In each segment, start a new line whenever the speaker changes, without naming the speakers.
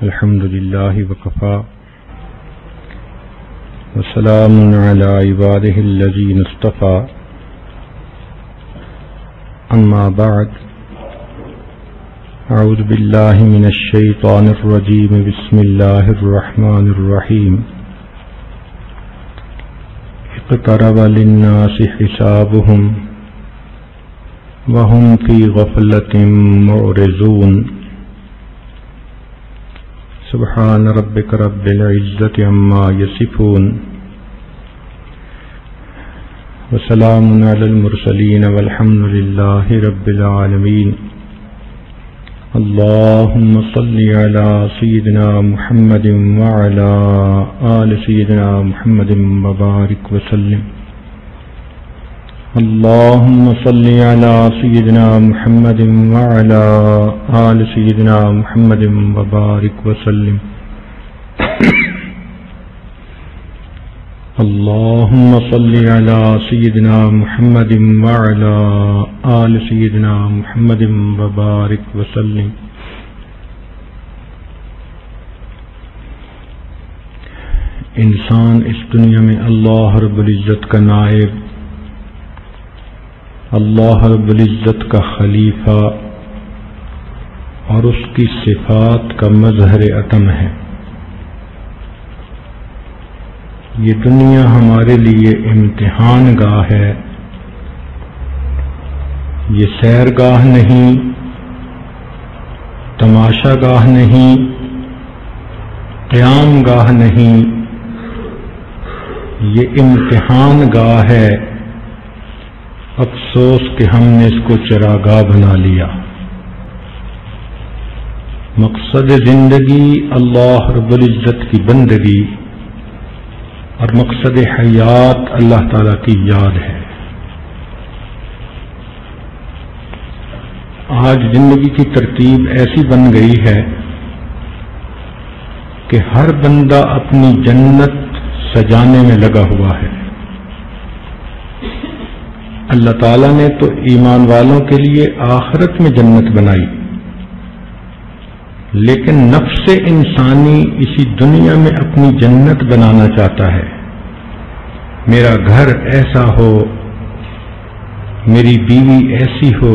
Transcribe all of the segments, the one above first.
الحمد لله وكفى وسلام على عباده الذين اصطفى أما بعد أعوذ بالله من الشيطان الرجيم بسم الله الرحمن الرحيم اقترب للناس حسابهم وهم في غفلة معرضون سبحان ربك رب العزة عما يصفون وسلام على المرسلين والحمد لله رب العالمين اللهم صل على سيدنا محمد وعلى آل سيدنا محمد وبارك وسلم اللهم صل على سيدنا محمد وعلى آل سيدنا محمد وبارك وسلم اللهم صل على سيدنا محمد وعلى آل سيدنا محمد وبارك وسلم انسان اس دنیا میں اللہ رب العزت کا نائب، اللہ رب العزت کا خلیفہ اور اس کی صفات کا مظہر عتم ہے۔ یہ دنیا ہمارے لیے امتحان گاہ ہے، یہ سیر گاہ نہیں، تماشا گاہ نہیں، قیام گاہ نہیں، یہ امتحان گاہ ہے۔ افسوس کہ ہم نے اس کو چراگاہ بنا لیا۔ مقصد زندگی اللہ رب العزت کی بندگی اور مقصد حیات اللہ تعالی کی یاد ہے۔ آج زندگی کی ترتیب ایسی بن گئی ہے کہ ہر بندہ اپنی جنت سجانے میں لگا ہوا ہے۔ اللہ تعالیٰ نے تو ایمان والوں کے لیے آخرت میں جنت بنائی، لیکن نفس انسانی اسی دنیا میں اپنی جنت بنانا چاہتا ہے۔ میرا گھر ایسا ہو، میری بیوی ایسی ہو،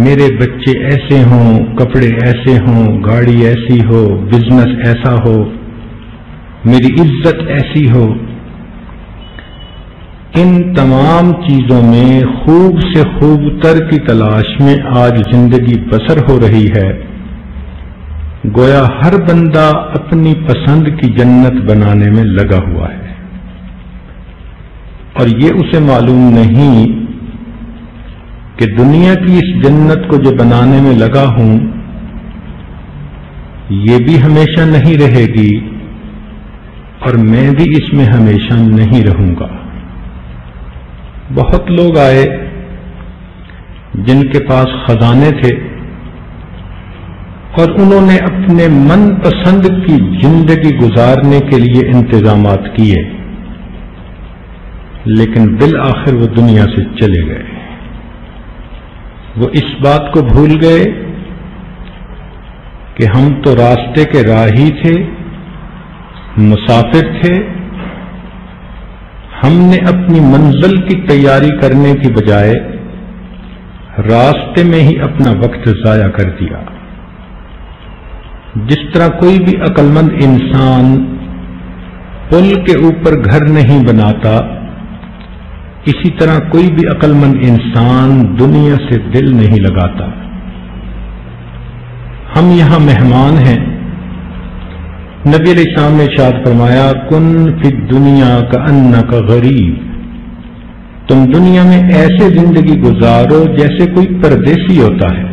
میرے بچے ایسے ہوں، کپڑے ایسے ہوں، گاڑی ایسی ہو، بزنس ایسا ہو، میری عزت ایسی ہو۔ ان تمام چیزوں میں خوب سے خوب تر کی تلاش میں آج زندگی بسر ہو رہی ہے۔ گویا ہر بندہ اپنی پسند کی جنت بنانے میں لگا ہوا ہے، اور یہ اسے معلوم نہیں کہ دنیا کی اس جنت کو جو بنانے میں لگا ہوں یہ بھی ہمیشہ نہیں رہے گی، اور میں بھی اس میں ہمیشہ نہیں رہوں گا۔ بہت لوگ آئے جن کے پاس خزانے تھے اور انہوں نے اپنے من پسند کی زندگی گزارنے کے لیے انتظامات کیے، لیکن بالآخر وہ دنیا سے چلے گئے۔ وہ اس بات کو بھول گئے کہ ہم تو راستے کے راہی تھے، مسافر تھے۔ ہم نے اپنی منزل کی تیاری کرنے کی بجائے راستے میں ہی اپنا وقت ضائع کر دیا۔ جس طرح کوئی بھی عقل مند انسان پل کے اوپر گھر نہیں بناتا، اسی طرح کوئی بھی عقل مند انسان دنیا سے دل نہیں لگاتا۔ ہم یہاں مہمان ہیں۔ نبی علیہ السلام نے ارشاد فرمایا کن فی الدنیا کأنک غریب، تم دنیا میں ایسے زندگی گزارو جیسے کوئی پردیسی ہوتا ہے۔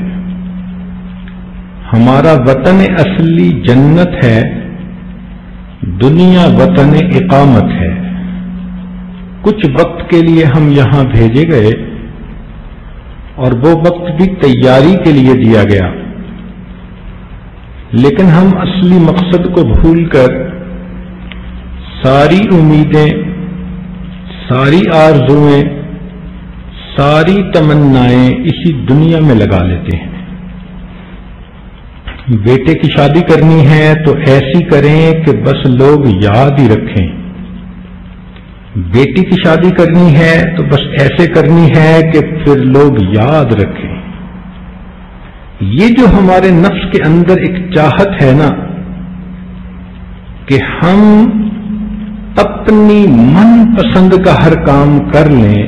ہمارا وطن اصلی جنت ہے، دنیا وطن اقامت ہے۔ کچھ وقت کے لیے ہم یہاں بھیجے گئے اور وہ وقت بھی تیاری کے لیے دیا گیا، لیکن ہم اصلی مقصد کو بھول کر ساری امیدیں، ساری آرزوئیں، ساری تمنائیں اسی دنیا میں لگا لیتے ہیں۔ بیٹے کی شادی کرنی ہے تو ایسی کریں کہ بس لوگ یاد ہی رکھیں، بیٹی کی شادی کرنی ہے تو بس ایسے کرنی ہے کہ پھر لوگ یاد رکھیں۔ یہ جو ہمارے نفس کے اندر ایک چاہت ہے نا کہ ہم اپنی من پسند کا ہر کام کر لیں،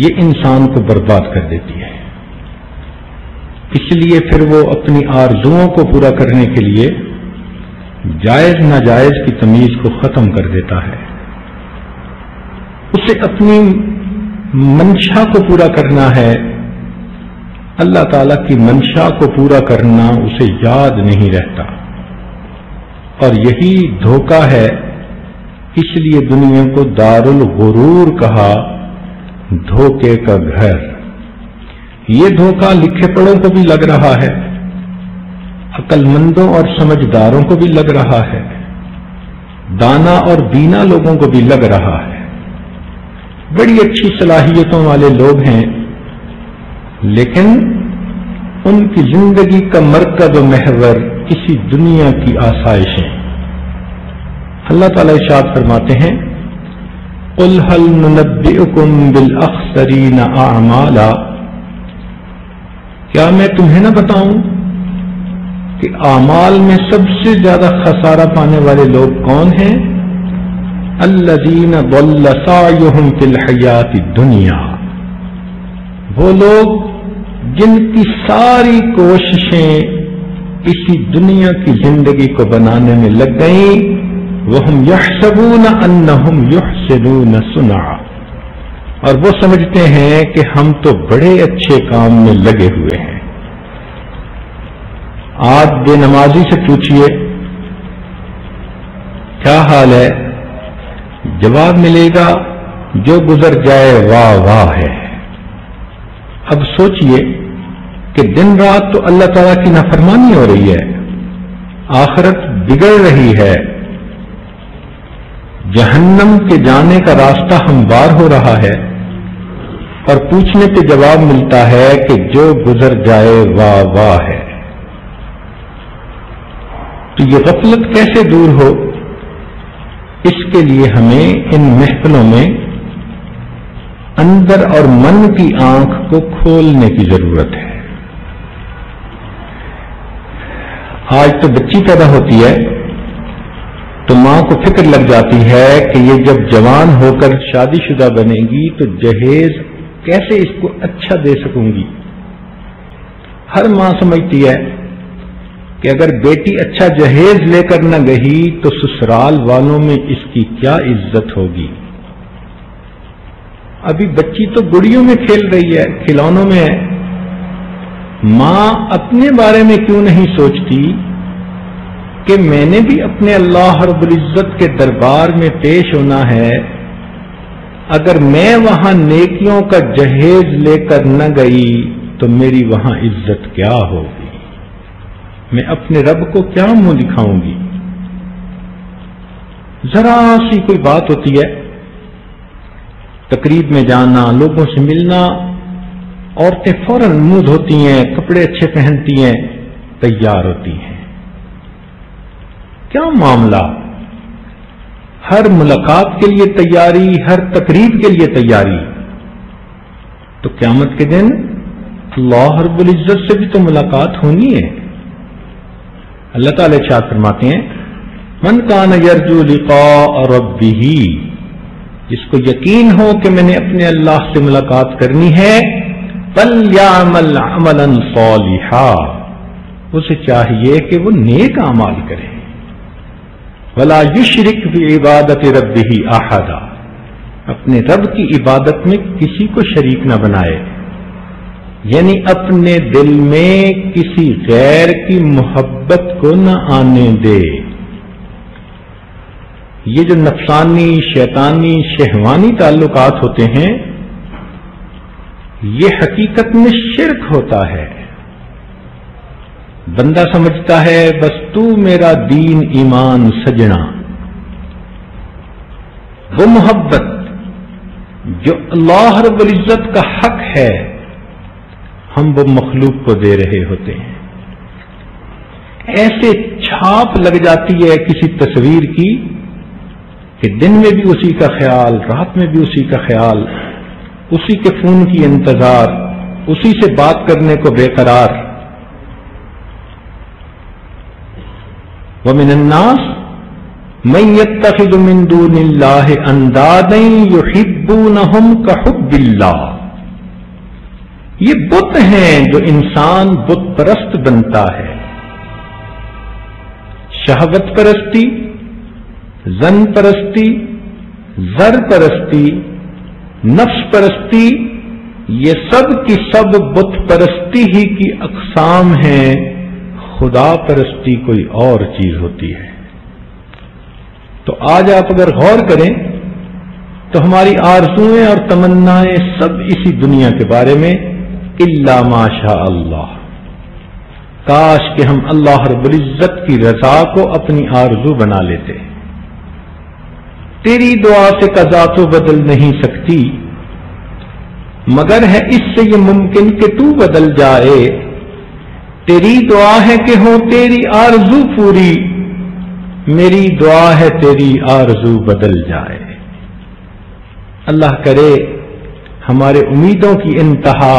یہ انسان کو برباد کر دیتی ہے۔ اس لیے پھر وہ اپنی آرزوؤں کو پورا کرنے کے لیے جائز ناجائز کی تمیز کو ختم کر دیتا ہے۔ اسے اپنی منشا کو پورا کرنا ہے، اللہ تعالی کی منشا کو پورا کرنا اسے یاد نہیں رہتا، اور یہی دھوکہ ہے۔ اس لیے دنیا کو دار الغرور کہا، دھوکے کا گھر۔ یہ دھوکہ لکھے پڑھوں کو بھی لگ رہا ہے، عقل مندوں اور سمجھداروں کو بھی لگ رہا ہے، دانا اور بینا لوگوں کو بھی لگ رہا ہے، بڑی اچھی صلاحیتوں والے لوگ ہیں، لیکن ان کی زندگی کا مرکز و محور کسی دنیا کی آسائشیں۔ اللہ تعالیٰ ارشاد فرماتے ہیں قُلْ هَلْ نُنَبِّئُكُمْ بِالْأَخْسَرِينَ أَعْمَالًا، کیا میں تمہیں نہ بتاؤں کہ اعمال میں سب سے زیادہ خسارہ پانے والے لوگ کون ہیں؟ الذین ضل سعیہم فی الحیات الدنیا، وہ لوگ جن کی ساری کوششیں اسی دنیا کی زندگی کو بنانے میں لگ گئیں، وہم یحسبون انہم یحسنون صنعا، اور وہ سمجھتے ہیں کہ ہم تو بڑے اچھے کام میں لگے ہوئے ہیں۔ آج بے نمازی سے پوچھئے کیا حال ہے، جواب ملے گا جو گزر جائے واہ واہ ہے۔ اب سوچئے کہ دن رات تو اللہ تعالیٰ کی نافرمانی ہو رہی ہے، آخرت بگڑ رہی ہے، جہنم کے جانے کا راستہ ہموار ہو رہا ہے، اور پوچھنے پہ جواب ملتا ہے کہ جو گزر جائے واہ واہ ہے۔ تو یہ غفلت کیسے دور ہو؟ اس کے لیے ہمیں ان محفلوں میں اندر اور من کی آنکھ کو کھولنے کی ضرورت ہے۔ آج تو بچی پیدا ہوتی ہے تو ماں کو فکر لگ جاتی ہے کہ یہ جب جوان ہو کر شادی شدہ بنے گی تو جہیز کیسے اس کو اچھا دے سکوں گی۔ ہر ماں سمجھتی ہے کہ اگر بیٹی اچھا جہیز لے کر نہ گئی تو سسرال والوں میں اس کی کیا عزت ہوگی۔ ابھی بچی تو گڑیوں میں کھیل رہی ہے، کھلونوں میں ہے، ماں اپنے بارے میں کیوں نہیں سوچتی کہ میں نے بھی اپنے اللہ رب العزت کے دربار میں پیش ہونا ہے، اگر میں وہاں نیکیوں کا جہیز لے کر نہ گئی تو میری وہاں عزت کیا ہوگی، میں اپنے رب کو کیا منہ دکھاؤں گی۔ ذرا سی کوئی بات ہوتی ہے، تقریب میں جانا، لوگوں سے ملنا، عورتیں فوراً منہ دھوتی ہیں، کپڑے اچھے پہنتی ہیں، تیار ہوتی ہیں۔ کیا معاملہ؟ ہر ملاقات کے لیے تیاری، ہر تقریب کے لیے تیاری۔ تو قیامت کے دن اللہ رب العزت سے بھی تو ملاقات ہونی ہے۔ اللہ تعالی ارشاد فرماتے ہیں من کان یرجو لقاء ربہ، جس کو یقین ہو کہ میں نے اپنے اللہ سے ملاقات کرنی ہے، فلیعمل عملا صالحا، اسے چاہیے کہ وہ نیک اعمال کرے، ولا یشرک بعبادۃ ربہ احدا، اپنے رب کی عبادت میں کسی کو شریک نہ بنائے، یعنی اپنے دل میں کسی غیر کی محبت کو نہ آنے دے۔ یہ جو نفسانی، شیطانی، شہوانی تعلقات ہوتے ہیں، یہ حقیقت میں شرک ہوتا ہے۔ بندہ سمجھتا ہے بس تو میرا دین ایمان سجنا، وہ محبت جو اللہ رب العزت کا حق ہے ہم وہ مخلوق کو دے رہے ہوتے ہیں۔ ایسے چھاپ لگ جاتی ہے کسی تصویر کی کہ دن میں بھی اسی کا خیال، رات میں بھی اسی کا خیال، اسی کے فون کی انتظار، اسی سے بات کرنے کو بے قرار. وَمِنَ النَّاسِ مَن يَتَّخِذُ مِن دُونِ اللَّهِ أَندَادًا يُحِبُّونَهُمْ كَحُبِّ اللَّهِ. یہ بت ہیں جو انسان بت پرست بنتا ہے. شہوت پرستی، زن پرستی، زر پرستی، نفس پرستی، یہ سب کی سب بت پرستی ہی کی اقسام ہیں. خدا پرستی کوئی اور چیز ہوتی ہے. تو آج آپ اگر غور کریں تو ہماری آرزوئیں اور تمنائیں سب اسی دنیا کے بارے میں الا ما شاء اللہ. کاش کہ ہم اللہ رب العزت کی رضا کو اپنی آرزو بنا لیتے. تیری دعا سے قضا تو بدل نہیں سکتی، مگر ہے اس سے یہ ممکن کہ تو بدل جائے. تیری دعا ہے کہ ہو تیری آرزو پوری، میری دعا ہے تیری آرزو بدل جائے. اللہ کرے ہمارے امیدوں کی انتہا،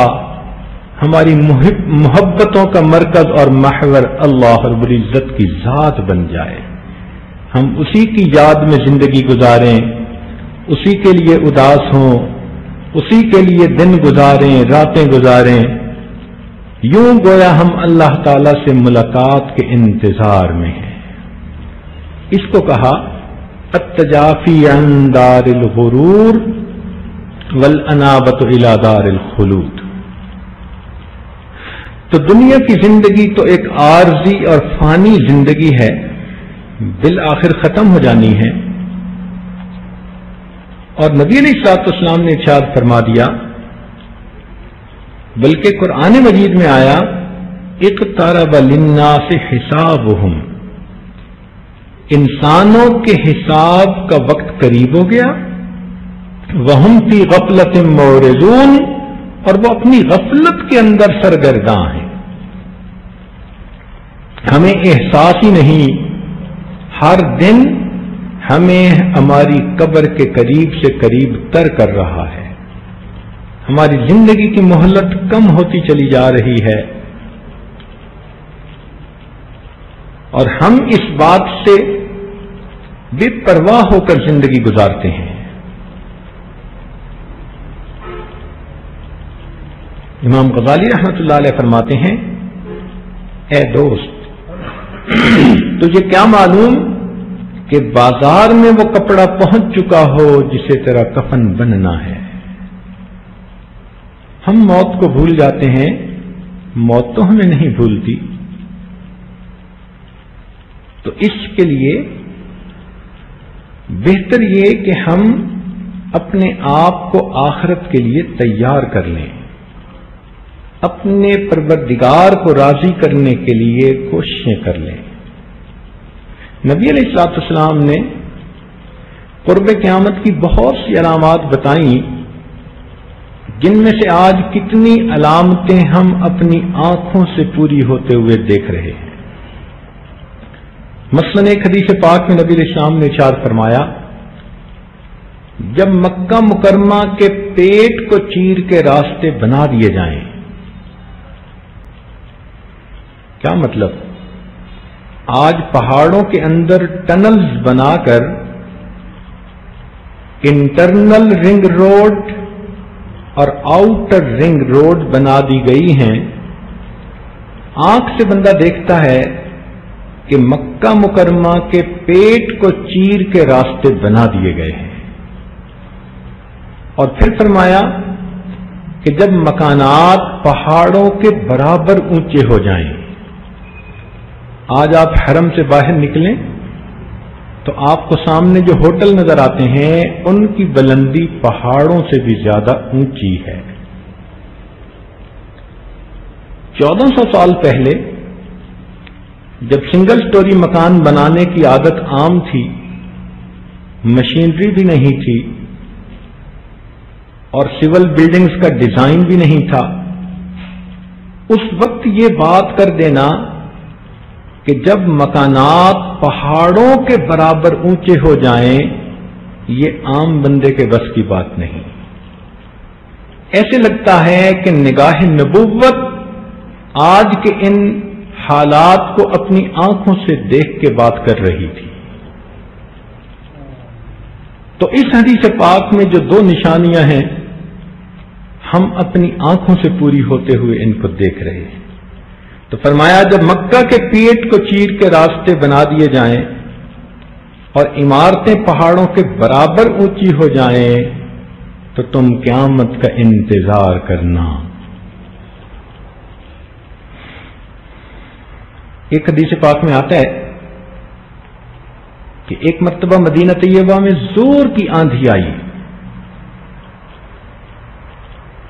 ہماری محبتوں کا مرکز اور محور اللہ رب العزت کی ذات بن جائے. ہم اسی کی یاد میں زندگی گزاریں، اسی کے لیے اداس ہوں، اسی کے لیے دن گزاریں، راتیں گزاریں، یوں گویا ہم اللہ تعالی سے ملاقات کے انتظار میں ہیں. اس کو کہا التجافی عن دار الغرور والانابۃ الی دار الخلود. تو دنیا کی زندگی تو ایک عارضی اور فانی زندگی ہے، بالآخر ختم ہو جانی ہے. اور نبی علیہ الصلوۃ والسلام نے ارشاد فرما دیا، بلکہ قرآن مجید میں آیا اقترب للناس حسابهم، انسانوں کے حساب کا وقت قریب ہو گیا. وہم فی غفلۃ معرضون، اور وہ اپنی غفلت کے اندر سرگرداں ہیں. ہمیں احساس ہی نہیں، ہر دن ہمیں ہماری قبر کے قریب سے قریب تر کر رہا ہے. ہماری زندگی کی مہلت کم ہوتی چلی جا رہی ہے، اور ہم اس بات سے بے پرواہ ہو کر زندگی گزارتے ہیں. امام غزالی رحمۃ اللہ علیہ فرماتے ہیں، اے دوست تجھے کیا معلوم کہ بازار میں وہ کپڑا پہنچ چکا ہو جسے تیرا کفن بننا ہے. ہم موت کو بھول جاتے ہیں، موت تو ہمیں نہیں بھولتی. تو اس کے لیے بہتر یہ کہ ہم اپنے آپ کو آخرت کے لیے تیار کر لیں، اپنے پروردگار کو راضی کرنے کے لیے کوششیں کر لیں. نبی علیہ الصلوۃ والسلام نے قرب قیامت کی بہت سی علامات بتائیں، جن میں سے آج کتنی علامتیں ہم اپنی آنکھوں سے پوری ہوتے ہوئے دیکھ رہے ہیں. مثلاً ایک حدیث پاک میں نبی علیہ السلام نے ارشاد فرمایا، جب مکہ مکرمہ کے پیٹ کو چیر کے راستے بنا دیے جائیں. کیا مطلب؟ آج پہاڑوں کے اندر ٹنلز بنا کر انٹرنل رنگ روڈ اور آؤٹر رنگ روڈ بنا دی گئی ہیں. آنکھ سے بندہ دیکھتا ہے کہ مکہ مکرمہ کے پیٹ کو چیر کے راستے بنا دیے گئے ہیں. اور پھر فرمایا کہ جب مکانات پہاڑوں کے برابر اونچے ہو جائیں. آج آپ حرم سے باہر نکلیں تو آپ کو سامنے جو ہوٹل نظر آتے ہیں ان کی بلندی پہاڑوں سے بھی زیادہ اونچی ہے. 1400 سال پہلے جب سنگل سٹوری مکان بنانے کی عادت عام تھی، مشینری بھی نہیں تھی اور سول بلڈنگز کا ڈیزائن بھی نہیں تھا، اس وقت یہ بات کر دینا کہ جب مکانات پہاڑوں کے برابر اونچے ہو جائیں، یہ عام بندے کے بس کی بات نہیں۔ ایسے لگتا ہے کہ نگاہ نبوت آج کے ان حالات کو اپنی آنکھوں سے دیکھ کے بات کر رہی تھی۔ تو اس حدیث پاک میں جو دو نشانیاں ہیں، ہم اپنی آنکھوں سے پوری ہوتے ہوئے ان کو دیکھ رہے ہیں۔ تو فرمایا جب مکہ کے پیٹ کو چیر کے راستے بنا دیے جائیں اور عمارتیں پہاڑوں کے برابر اونچی ہو جائیں تو تم قیامت کا انتظار کرنا۔ ایک حدیث پاک میں آتا ہے کہ ایک مرتبہ مدینہ طیبہ میں زور کی آندھی آئی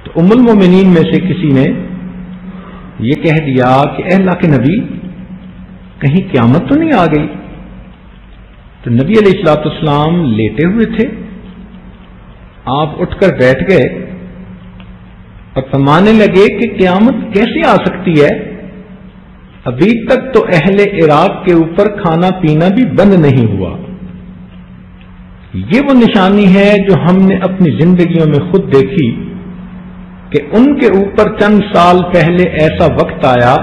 تو ام المومنین میں سے کسی نے یہ کہہ دیا کہ اے اللہ کے نبی، کہیں قیامت تو نہیں آ گئی؟ تو نبی علیہ الصلوۃ والسلام لیٹے ہوئے تھے، آپ اٹھ کر بیٹھ گئے اور فرمانے لگے کہ قیامت کیسے آ سکتی ہے؟ ابھی تک تو اہل عراق کے اوپر کھانا پینا بھی بند نہیں ہوا۔ یہ وہ نشانی ہے جو ہم نے اپنی زندگیوں میں خود دیکھی کہ ان کے اوپر چند سال پہلے ایسا وقت آیا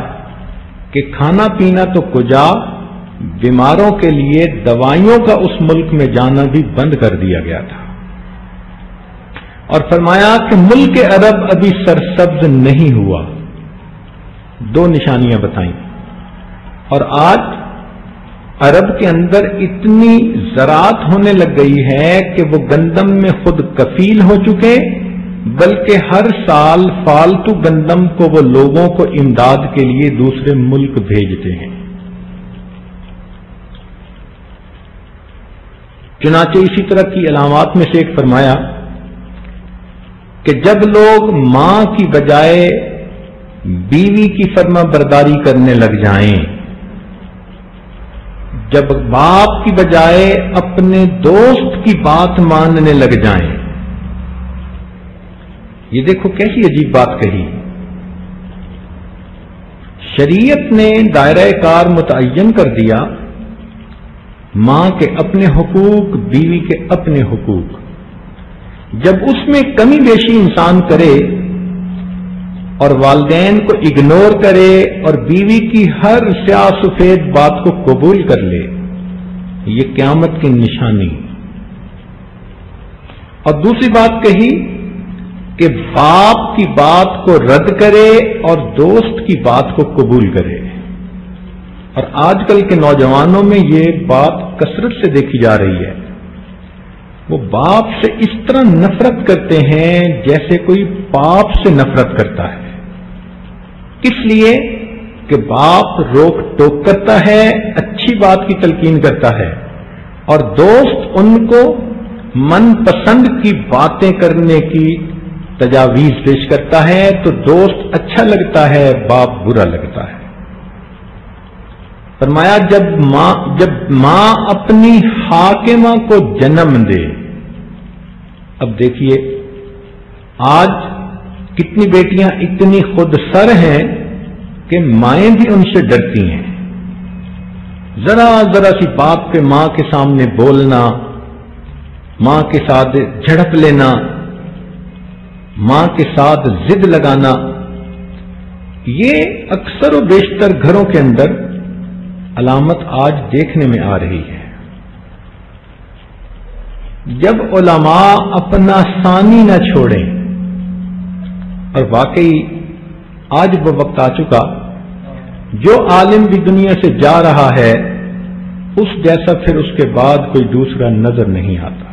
کہ کھانا پینا تو کجا، بیماروں کے لیے دوائیوں کا اس ملک میں جانا بھی بند کر دیا گیا تھا، اور فرمایا کہ ملک عرب ابھی سرسبز نہیں ہوا۔ دو نشانیاں بتائیں، اور آج عرب کے اندر اتنی زراعت ہونے لگ گئی ہے کہ وہ گندم میں خود کفیل ہو چکے، بلکہ ہر سال فالتو گندم کو وہ لوگوں کو امداد کے لیے دوسرے ملک بھیجتے ہیں۔ چنانچہ اسی طرح کی علامات میں سے ایک فرمایا کہ جب لوگ ماں کی بجائے بیوی کی فرما برداری کرنے لگ جائیں، جب باپ کی بجائے اپنے دوست کی بات ماننے لگ جائیں، یہ دیکھو کیسی عجیب بات کہی۔ شریعت نے دائرہ کار متعین کر دیا، ماں کے اپنے حقوق، بیوی کے اپنے حقوق۔ جب اس میں کمی بیشی انسان کرے اور والدین کو اگنور کرے اور بیوی کی ہر سیاہ سفید بات کو قبول کر لے، یہ قیامت کی نشانی۔ اور دوسری بات کہی کہ باپ کی بات کو رد کرے اور دوست کی بات کو قبول کرے۔ اور آج کل کے نوجوانوں میں یہ بات کثرت سے دیکھی جا رہی ہے، وہ باپ سے اس طرح نفرت کرتے ہیں جیسے کوئی باپ سے نفرت کرتا ہے۔ اس لیے کہ باپ روک ٹوک کرتا ہے، اچھی بات کی تلقین کرتا ہے، اور دوست ان کو من پسند کی باتیں کرنے کی تجاویز پیش کرتا ہے، تو دوست اچھا لگتا ہے، باپ برا لگتا ہے۔ فرمایا جب ماں اپنی حاکمہ کو جنم دے، اب دیکھیے آج کتنی بیٹیاں اتنی خود سر ہیں کہ مائیں بھی ان سے ڈرتی ہیں۔ ذرا ذرا سی بات پہ ماں کے سامنے بولنا، ماں کے ساتھ جھڑپ لینا، ماں کے ساتھ ضد لگانا، یہ اکثر و بیشتر گھروں کے اندر علامت آج دیکھنے میں آ رہی ہے۔ جب علماء اپنا ثانی نہ چھوڑیں، اور واقعی آج وہ وقت آ چکا، جو عالم بھی دنیا سے جا رہا ہے اس جیسا پھر اس کے بعد کوئی دوسرا نظر نہیں آتا۔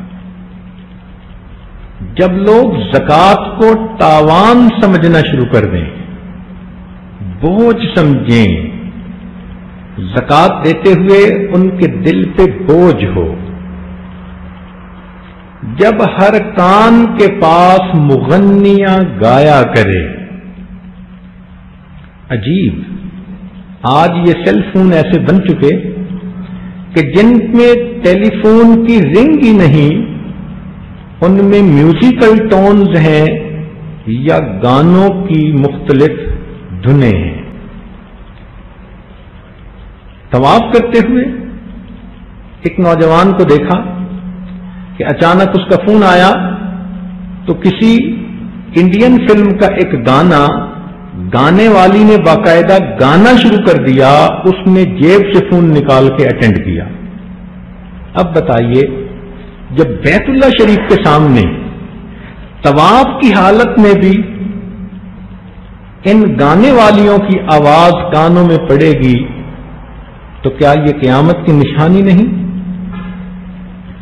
جب لوگ زکوٰۃ کو تاوان سمجھنا شروع کر دیں، بوجھ سمجھیں، زکوٰۃ دیتے ہوئے ان کے دل پہ بوجھ ہو، جب ہر کان کے پاس مغنیاں گایا کرے۔ عجیب، آج یہ سیل فون ایسے بن چکے کہ جن میں ٹیلی فون کی رنگ ہی نہیں، ان میں میوزیکل ٹونز ہیں یا گانوں کی مختلف دھنیں ہیں۔ طواف کرتے ہوئے ایک نوجوان کو دیکھا کہ اچانک اس کا فون آیا تو کسی انڈین فلم کا ایک گانا گانے والی نے باقاعدہ گانا شروع کر دیا، اس نے جیب سے فون نکال کے اٹینڈ کیا۔ اب بتائیے، جب بیت اللہ شریف کے سامنے طواف کی حالت میں بھی ان گانے والیوں کی آواز کانوں میں پڑے گی تو کیا یہ قیامت کی نشانی نہیں؟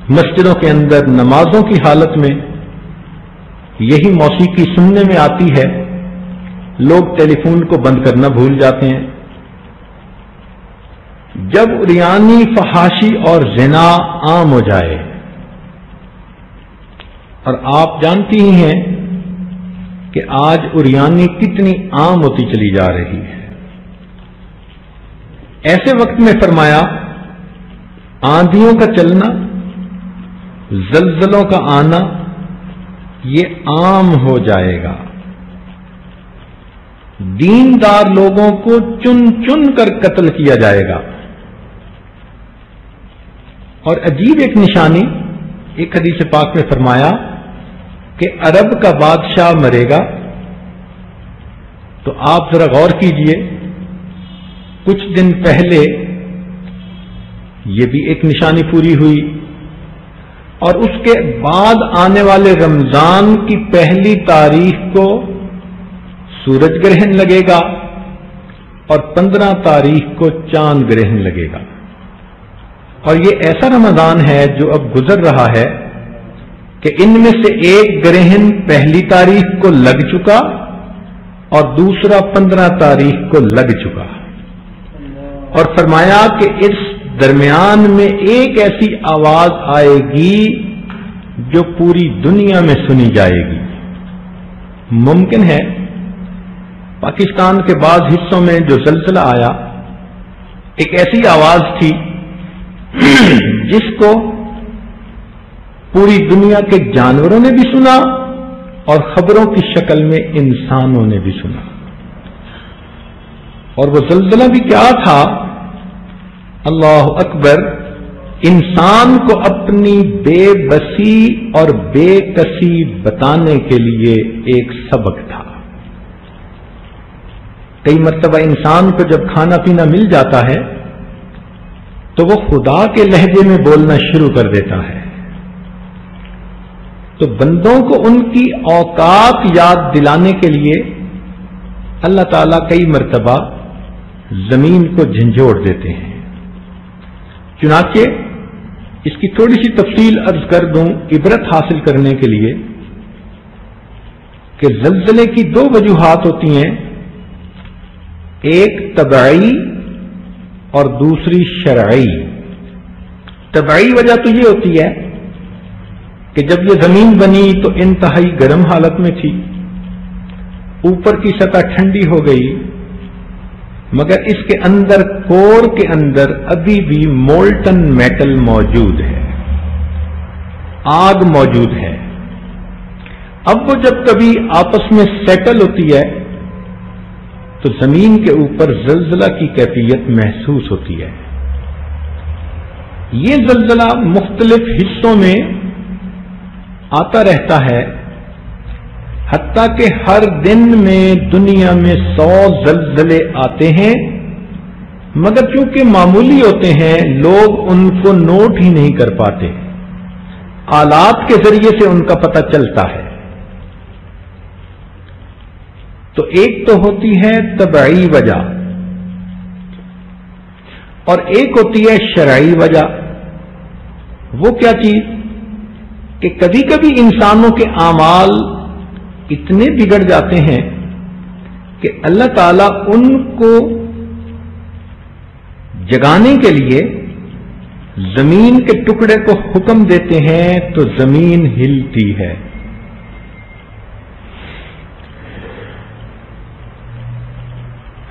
مسجدوں کے اندر نمازوں کی حالت میں یہی موسیقی سننے میں آتی ہے، لوگ ٹیلی فون کو بند کرنا بھول جاتے ہیں۔ جب عریانی، فحاشی اور زنا عام ہو جائے، اور آپ جانتی ہی ہیں کہ آج عریانی کتنی عام ہوتی چلی جا رہی ہے، ایسے وقت میں فرمایا آندھیوں کا چلنا، زلزلوں کا آنا یہ عام ہو جائے گا، دیندار لوگوں کو چن چن کر قتل کیا جائے گا۔ اور عجیب ایک نشانی ایک حدیث پاک میں فرمایا کہ عرب کا بادشاہ مرے گا، تو آپ ذرا غور کیجئے، کچھ دن پہلے یہ بھی ایک نشانی پوری ہوئی، اور اس کے بعد آنے والے رمضان کی پہلی تاریخ کو سورج گرہن لگے گا، اور 15 تاریخ کو چاند گرہن لگے گا۔ اور یہ ایسا رمضان ہے جو اب گزر رہا ہے کہ ان میں سے ایک گرہن پہلی تاریخ کو لگ چکا اور دوسرا 15 تاریخ کو لگ چکا، اور فرمایا کہ اس درمیان میں ایک ایسی آواز آئے گی جو پوری دنیا میں سنی جائے گی۔ ممکن ہے پاکستان کے بعض حصوں میں جو زلزلہ آیا، ایک ایسی آواز تھی جس کو پوری دنیا کے جانوروں نے بھی سنا اور خبروں کی شکل میں انسانوں نے بھی سنا۔ اور وہ زلزلہ بھی کیا تھا؟ اللہ اکبر، انسان کو اپنی بے بسی اور بے کسی بتانے کے لیے ایک سبق تھا۔ کئی مرتبہ انسان کو جب کھانا پینا مل جاتا ہے تو وہ خدا کے لہجے میں بولنا شروع کر دیتا ہے، تو بندوں کو ان کی اوقات یاد دلانے کے لیے اللہ تعالیٰ کئی مرتبہ زمین کو جھنجھوڑ دیتے ہیں۔ چنانچہ اس کی تھوڑی سی تفصیل عرض کر دوں عبرت حاصل کرنے کے لیے کہ زلزلے کی 2 وجوہات ہوتی ہیں، ایک طبعی اور دوسری شرعی۔ طبعی وجہ تو یہ ہوتی ہے کہ جب یہ زمین بنی تو انتہائی گرم حالت میں تھی، اوپر کی سطح ٹھنڈی ہو گئی، مگر اس کے اندر کور کے اندر ابھی بھی مولٹن میٹل موجود ہے، آگ موجود ہے۔ اب وہ جب کبھی آپس میں سیٹل ہوتی ہے تو زمین کے اوپر زلزلہ کی کیفیت محسوس ہوتی ہے۔ یہ زلزلہ مختلف حصوں میں آتا رہتا ہے، حتیٰ کہ ہر دن میں دنیا میں 100 زلزلے آتے ہیں، مگر چونکہ معمولی ہوتے ہیں لوگ ان کو نوٹ ہی نہیں کر پاتے، آلات کے ذریعے سے ان کا پتہ چلتا ہے۔ تو ایک تو ہوتی ہے طبعی وجہ اور ایک ہوتی ہے شرعی وجہ۔ وہ کیا چیز کہ کبھی کبھی انسانوں کے اعمال اتنے بگڑ جاتے ہیں کہ اللہ تعالیٰ ان کو جگانے کے لیے زمین کے ٹکڑے کو حکم دیتے ہیں تو زمین ہلتی ہے۔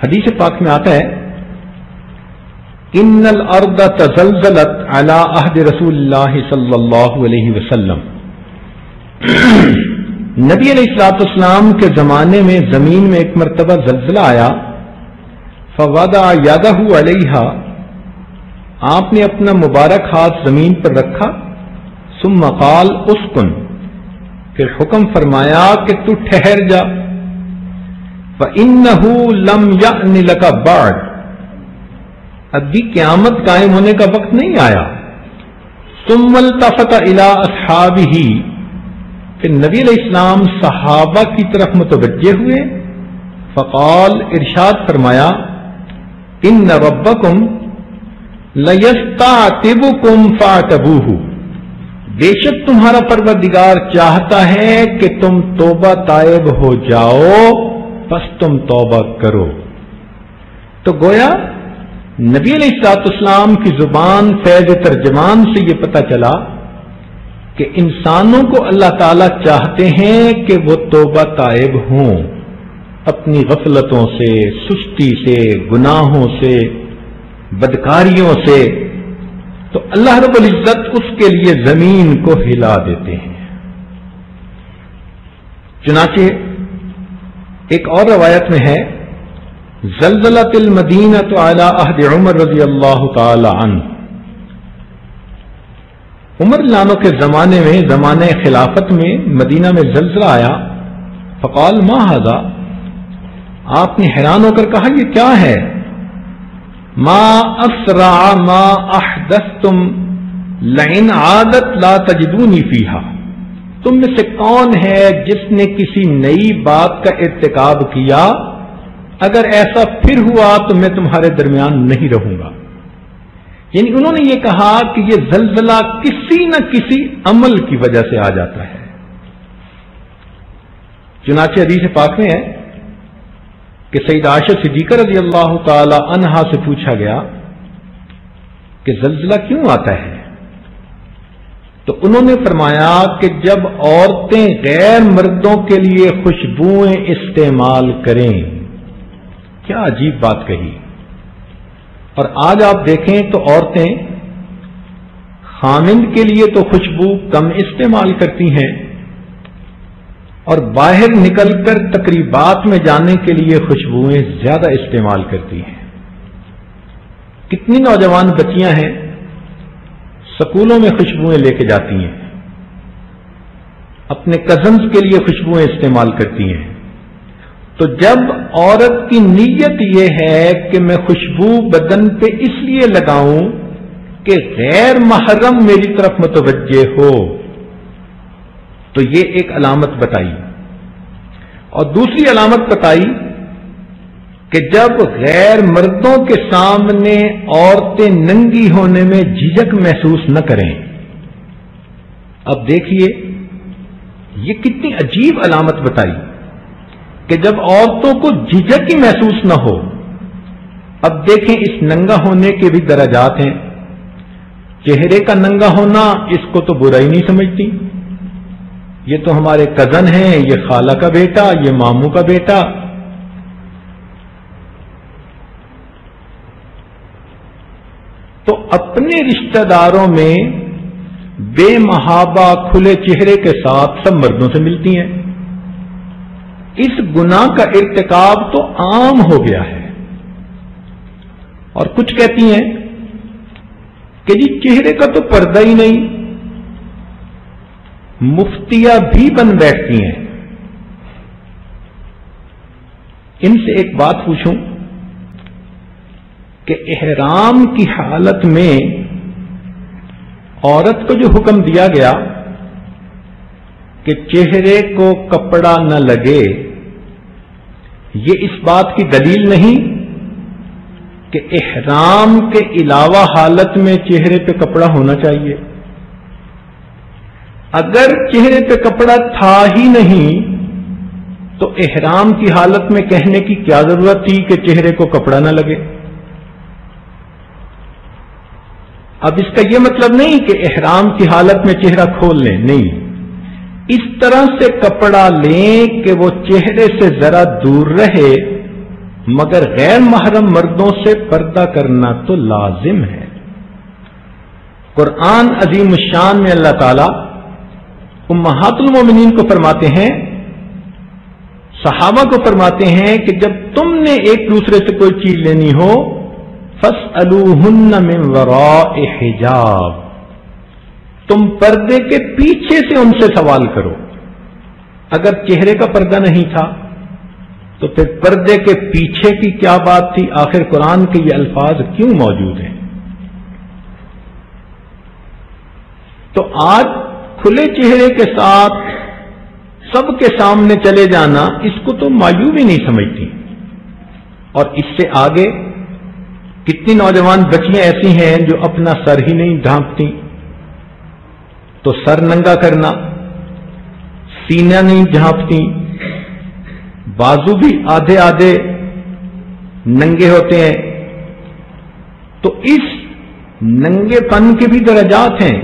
حدیث پاک میں آتا ہے ان الارض تزلزلت علی عہد رسول اللہ صلی اللہ علیہ وسلم، نبی علیہ الصلوۃ والسلام کے زمانے میں زمین میں ایک مرتبہ زلزلہ آیا، فوضع یدہ علیہا، آپ نے اپنا مبارک ہاتھ زمین پر رکھا، ثم قال اسکن، پھر حکم فرمایا کہ تو ٹھہر جا، فَإِنَّهُ لَمْ يَأْنِ لَكَ بَعْدُ، ابھی قیامت قائم ہونے کا وقت نہیں آیا۔ ثم التفت الى اصحابہ، پھر نبی علیہ السلام صحابہ کی طرف متوجہ ہوئے، فقال، ارشاد فرمایا، ان ربکم لَيَسْتَعْتِبُكُمْ فَاعْتَبُوهُ، بے شک تمہارا پروردگار چاہتا ہے کہ تم توبہ طائب ہو جاؤ، پس تم توبہ کرو۔ تو گویا نبی علیہ الصلوۃ والسلام کی زبان فیض ترجمان سے یہ پتہ چلا کہ انسانوں کو اللہ تعالی چاہتے ہیں کہ وہ توبہ طائب ہوں، اپنی غفلتوں سے، سستی سے، گناہوں سے، بدکاریوں سے، تو اللہ رب العزت اس کے لیے زمین کو ہلا دیتے ہیں۔ چنانچہ ایک اور روایت میں ہے، زلزلت المدینۃ علی عہد عمر رضی اللہ تعالی عنہ، عمر لانو کے زمانے میں، زمانے خلافت میں مدینہ میں زلزلہ آیا، فقال ما ھذا، آپ نے حیران ہو کر کہا یہ کیا ہے؟ ما اسرع ما احدثتم لئن عادت لا تجدونی فیہا، تم میں سے کون ہے جس نے کسی نئی بات کا ارتکاب کیا، اگر ایسا پھر ہوا تو میں تمہارے درمیان نہیں رہوں گا۔ یعنی انہوں نے یہ کہا کہ یہ زلزلہ کسی نہ کسی عمل کی وجہ سے آ جاتا ہے۔ چنانچہ حدیث پاک میں ہے کہ سیدہ عائشہ صدیقہ رضی اللہ تعالی عنہا سے پوچھا گیا کہ زلزلہ کیوں آتا ہے؟ تو انہوں نے فرمایا کہ جب عورتیں غیر مردوں کے لیے خوشبوئیں استعمال کریں۔ کیا عجیب بات کہی۔ اور آج آپ دیکھیں تو عورتیں خامند کے لیے تو خوشبو کم استعمال کرتی ہیں، اور باہر نکل کر تقریبات میں جانے کے لیے خوشبوئیں زیادہ استعمال کرتی ہیں۔ کتنی نوجوان بچیاں ہیں سکولوں میں خوشبوئیں لے کے جاتی ہیں، اپنے کزنز کے لیے خوشبوئیں استعمال کرتی ہیں۔ تو جب عورت کی نیت یہ ہے کہ میں خوشبو بدن پہ اس لیے لگاؤں کہ غیر محرم میری طرف متوجہ ہو، تو یہ ایک علامت بتائی، اور دوسری علامت بتائی کہ جب غیر مردوں کے سامنے عورتیں ننگی ہونے میں جھجک محسوس نہ کریں۔ اب دیکھیے یہ کتنی عجیب علامت بتائی کہ جب عورتوں کو جھجک ہی محسوس نہ ہو۔ اب دیکھیں اس ننگا ہونے کے بھی درجات ہیں۔ چہرے کا ننگا ہونا اس کو تو برا ہی نہیں سمجھتی، یہ تو ہمارے کزن ہیں، یہ خالہ کا بیٹا، یہ ماموں کا بیٹا۔ تو اپنے رشتہ داروں میں بے محابہ کھلے چہرے کے ساتھ سب مردوں سے ملتی ہیں۔ اس گناہ کا ارتکاب تو عام ہو گیا ہے، اور کچھ کہتی ہیں کہ جی چہرے کا تو پردہ ہی نہیں، مفتیہ بھی بن بیٹھتی ہیں۔ ان سے ایک بات پوچھوں کہ احرام کی حالت میں عورت کو جو حکم دیا گیا کہ چہرے کو کپڑا نہ لگے، یہ اس بات کی دلیل نہیں کہ احرام کے علاوہ حالت میں چہرے پہ کپڑا ہونا چاہیے۔ اگر چہرے پہ کپڑا تھا ہی نہیں تو احرام کی حالت میں کہنے کی کیا ضرورت تھی کہ چہرے کو کپڑا نہ لگے؟ اب اس کا یہ مطلب نہیں کہ احرام کی حالت میں چہرہ کھول لیں، نہیں، اس طرح سے کپڑا لیں کہ وہ چہرے سے ذرا دور رہے، مگر غیر محرم مردوں سے پردہ کرنا تو لازم ہے۔ قرآن عظیم الشان میں اللہ تعالی امہات المومنین کو فرماتے ہیں، صحابہ کو فرماتے ہیں کہ جب تم نے ایک دوسرے سے کوئی چیز لینی ہو فاسألوہن من وراء حجاب، تم پردے کے پیچھے سے ان سے سوال کرو۔ اگر چہرے کا پردہ نہیں تھا تو پھر پردے کے پیچھے کی کیا بات تھی؟ آخر قرآن کے یہ الفاظ کیوں موجود ہیں؟ تو آج کھلے چہرے کے ساتھ سب کے سامنے چلے جانا، اس کو تو معیوب ہی نہیں سمجھتی۔ اور اس سے آگے کتنی نوجوان بچیاں ایسی ہیں جو اپنا سر ہی نہیں ڈھانپتی، تو سر ننگا کرنا، سینہ نہیں ڈھانپتی، بازو بھی آدھے آدھے ننگے ہوتے ہیں۔ تو اس ننگے پن کے بھی درجات ہیں۔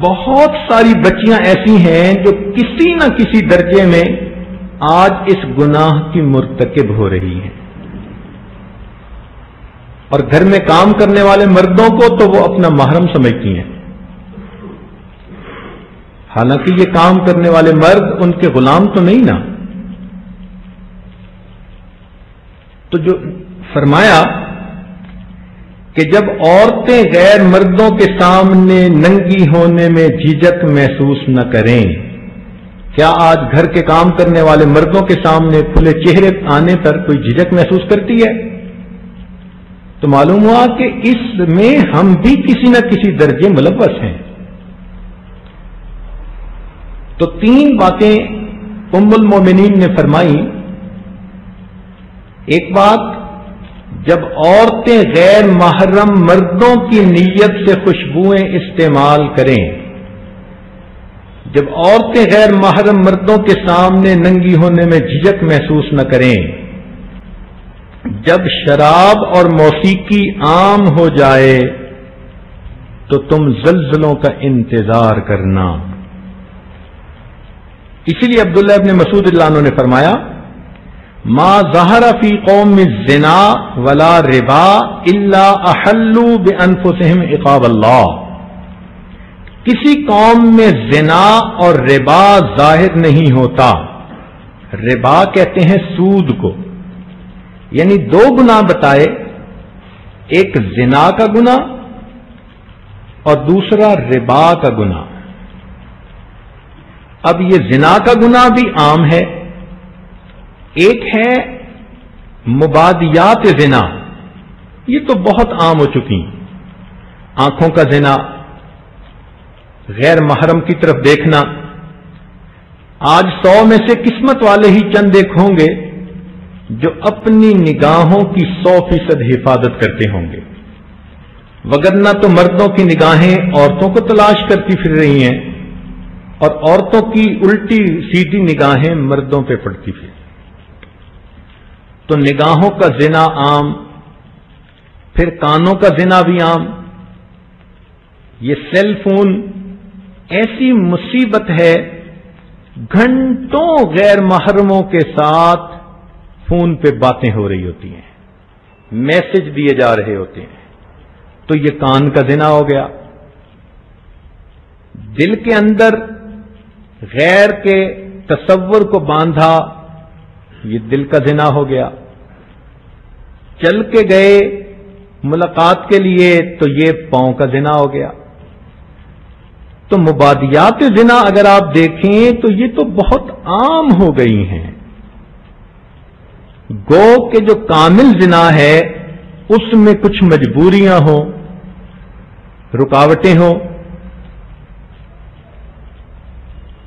بہت ساری بچیاں ایسی ہیں جو کسی نہ کسی درجے میں آج اس گناہ کی مرتکب ہو رہی ہیں، اور گھر میں کام کرنے والے مردوں کو تو وہ اپنا محرم سمجھتی ہیں، حالانکہ یہ کام کرنے والے مرد ان کے غلام تو نہیں نا۔ تو جو فرمایا کہ جب عورتیں غیر مردوں کے سامنے ننگی ہونے میں جھجک محسوس نہ کریں، کیا آج گھر کے کام کرنے والے مردوں کے سامنے کھلے چہرے آنے پر کوئی جھجک محسوس کرتی ہے؟ تو معلوم ہوا کہ اس میں ہم بھی کسی نہ کسی درجے ملوث ہیں۔ تو تین باتیں ام المومنین نے فرمائی۔ ایک بات، جب عورتیں غیر محرم مردوں کی نیت سے خوشبوئیں استعمال کریں، جب عورتیں غیر محرم مردوں کے سامنے ننگی ہونے میں جھجک محسوس نہ کریں، جب شراب اور موسیقی عام ہو جائے تو تم زلزلوں کا انتظار کرنا۔ اسی لیے عبداللہ ابن مسعود اللہ عنہ نے فرمایا، ما ظہر فی قوم الزنا ولا ربا الا احلوا بانفسہم عقاب اللہ۔ کسی قوم میں زنا اور ربا ظاہر نہیں ہوتا۔ ربا کہتے ہیں سود کو، یعنی دو گناہ بتائے، ایک زنا کا گناہ اور دوسرا ربا کا گناہ۔ اب یہ زنا کا گناہ بھی عام ہے، ایک ہے مبادیات زنا، یہ تو بہت عام ہو چکی، آنکھوں کا زنا، غیر محرم کی طرف دیکھنا۔ آج 100 میں سے قسمت والے ہی چند ایک ہوں گے جو اپنی نگاہوں کی 100% حفاظت کرتے ہوں گے، وگرنہ تو مردوں کی نگاہیں عورتوں کو تلاش کرتی پھر رہی ہیں، اور عورتوں کی الٹی سیدھی نگاہیں مردوں پہ پڑتی پھر۔ تو نگاہوں کا زنا عام، پھر کانوں کا زنا بھی عام۔ یہ سیل فون ایسی مصیبت ہے، گھنٹوں غیر محرموں کے ساتھ فون پہ باتیں ہو رہی ہوتی ہیں، میسج دیے جا رہے ہوتے ہیں، تو یہ کان کا زنا ہو گیا۔ دل کے اندر غیر کے تصور کو باندھا، یہ دل کا زنا ہو گیا۔ چل کے گئے ملاقات کے لیے تو یہ پاؤں کا زنا ہو گیا۔ تو مبادیات زنا اگر آپ دیکھیں تو یہ تو بہت عام ہو گئی ہیں۔ گو کہ جو کامل زنا ہے اس میں کچھ مجبوریاں ہوں، رکاوٹیں ہوں،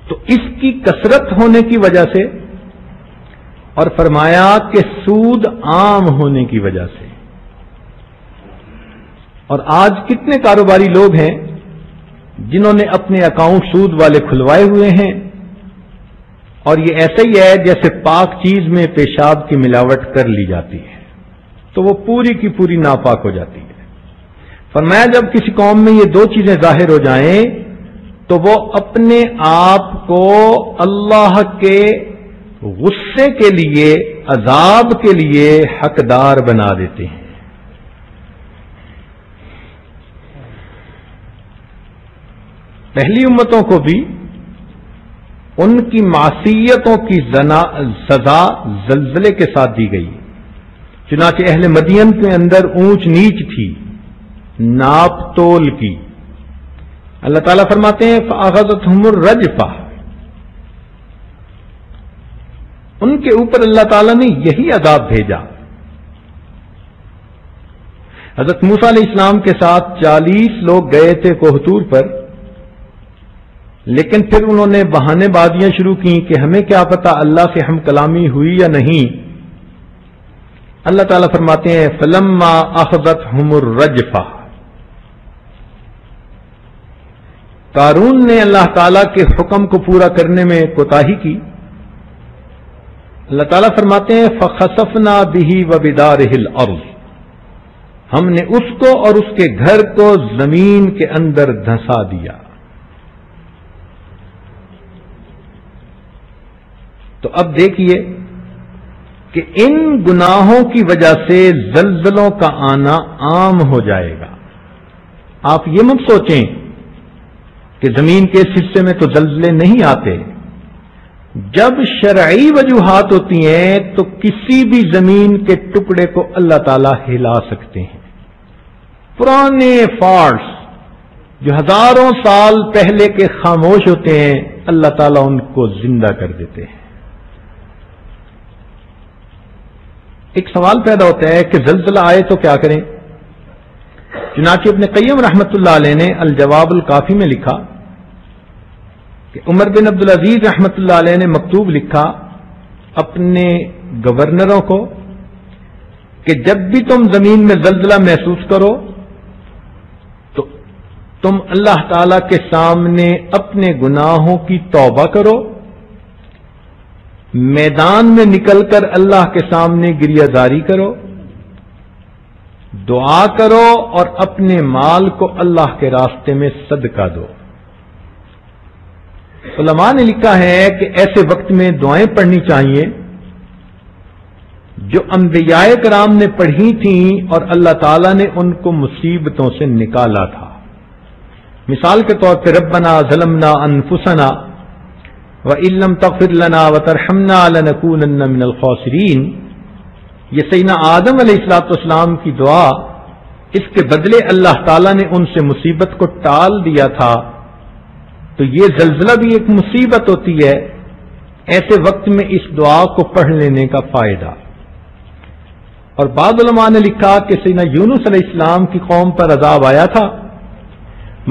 تو اس کی کثرت ہونے کی وجہ سے، اور فرمایا کہ سود عام ہونے کی وجہ سے۔ اور آج کتنے کاروباری لوگ ہیں جنہوں نے اپنے اکاؤنٹ سود والے کھلوائے ہوئے ہیں، اور یہ ایسا ہی ہے جیسے پاک چیز میں پیشاب کی ملاوٹ کر لی جاتی ہے، تو وہ پوری کی پوری ناپاک ہو جاتی ہے۔ فرمایا جب کسی قوم میں یہ دو چیزیں ظاہر ہو جائیں تو وہ اپنے آپ کو اللہ کے غصے کے لیے، عذاب کے لیے حقدار بنا دیتے ہیں۔ پہلی امتوں کو بھی ان کی معصیتوں کی سزا زلزلے کے ساتھ دی گئی، چنانچہ اہل مدین کے اندر اونچ نیچ تھی، ناپ تول کی۔ اللہ تعالیٰ فرماتے ہیں فَأَخَذَتْهُمُ الرَّجْفَةُ، ان کے اوپر اللہ تعالیٰ نے یہی عذاب بھیجا۔ حضرت موسیٰ علیہ السلام کے ساتھ 40 لوگ گئے تھے کوہ طور پر، لیکن پھر انہوں نے بہانے بازیاں شروع کی کہ ہمیں کیا پتا اللہ سے ہم کلامی ہوئی یا نہیں۔ اللہ تعالیٰ فرماتے ہیں فَلَمَّا أَخَذَتْهُمُ الرَّجْفَةُ، قارون نے اللہ تعالیٰ کے حکم کو پورا کرنے میں کوتاہی کی۔ اللہ تعالیٰ فرماتے ہیں فَخَسَفْنَا بِهِ وَبِدَارِهِ الْأَرْضِ، ہم نے اس کو اور اس کے گھر کو زمین کے اندر دھنسا دیا۔ تو اب دیکھیے کہ ان گناہوں کی وجہ سے زلزلوں کا آنا عام ہو جائے گا۔ آپ یہ مت سوچیں کہ زمین کے اس حصے میں تو زلزلے نہیں آتے۔ جب شرعی وجوہات ہوتی ہیں تو کسی بھی زمین کے ٹکڑے کو اللہ تعالیٰ ہلا سکتے ہیں۔ پرانے فالٹس جو ہزاروں سال پہلے کے خاموش ہوتے ہیں، اللہ تعالیٰ ان کو زندہ کر دیتے ہیں۔ ایک سوال پیدا ہوتا ہے کہ زلزلہ آئے تو کیا کریں؟ چنانچہ ابن قیم رحمۃ اللہ علیہ نے الجواب الکافی میں لکھا کہ عمر بن عبدالعزیز رحمۃ اللہ علیہ نے مکتوب لکھا اپنے گورنروں کو کہ جب بھی تم زمین میں زلزلہ محسوس کرو تو تم اللہ تعالی کے سامنے اپنے گناہوں کی توبہ کرو، میدان میں نکل کر اللہ کے سامنے گریہ زاری کرو، دعا کرو اور اپنے مال کو اللہ کے راستے میں صدقہ دو۔ علماء نے لکھا ہے کہ ایسے وقت میں دعائیں پڑھنی چاہیے جو انبیاء کرام نے پڑھی تھیں اور اللہ تعالیٰ نے ان کو مصیبتوں سے نکالا تھا۔ مثال کے طور پہ ربنا ظلمنا انفسنا وَإِن لَّمْ تَغْفِرْ لَنَا وَتَرْحَمْنَا لَنَكُونَنَّ مِنَ الْخَاسِرِينَ، یہ سیدنا آدم علیہ السلام کی دعا، اس کے بدلے اللہ تعالیٰ نے ان سے مصیبت کو ٹال دیا تھا۔ تو یہ زلزلہ بھی ایک مصیبت ہوتی ہے، ایسے وقت میں اس دعا کو پڑھ لینے کا فائدہ۔ اور بعض علماء نے لکھا کہ سیدنا یونس علیہ السلام کی قوم پر عذاب آیا تھا،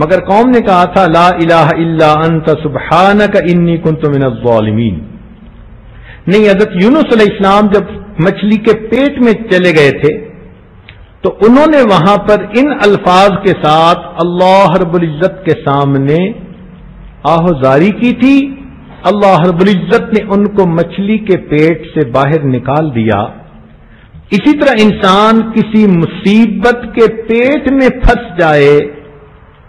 مگر قوم نے کہا تھا لا الہ الا انت سبحانک انی کنت من الظالمین۔ نہیں، حضرت یونس علیہ السلام جب مچھلی کے پیٹ میں چلے گئے تھے تو انہوں نے وہاں پر ان الفاظ کے ساتھ اللہ رب العزت کے سامنے آہوزاری کی تھی۔ اللہ رب العزت نے ان کو مچھلی کے پیٹ سے باہر نکال دیا۔ اسی طرح انسان کسی مصیبت کے پیٹ میں پھنس جائے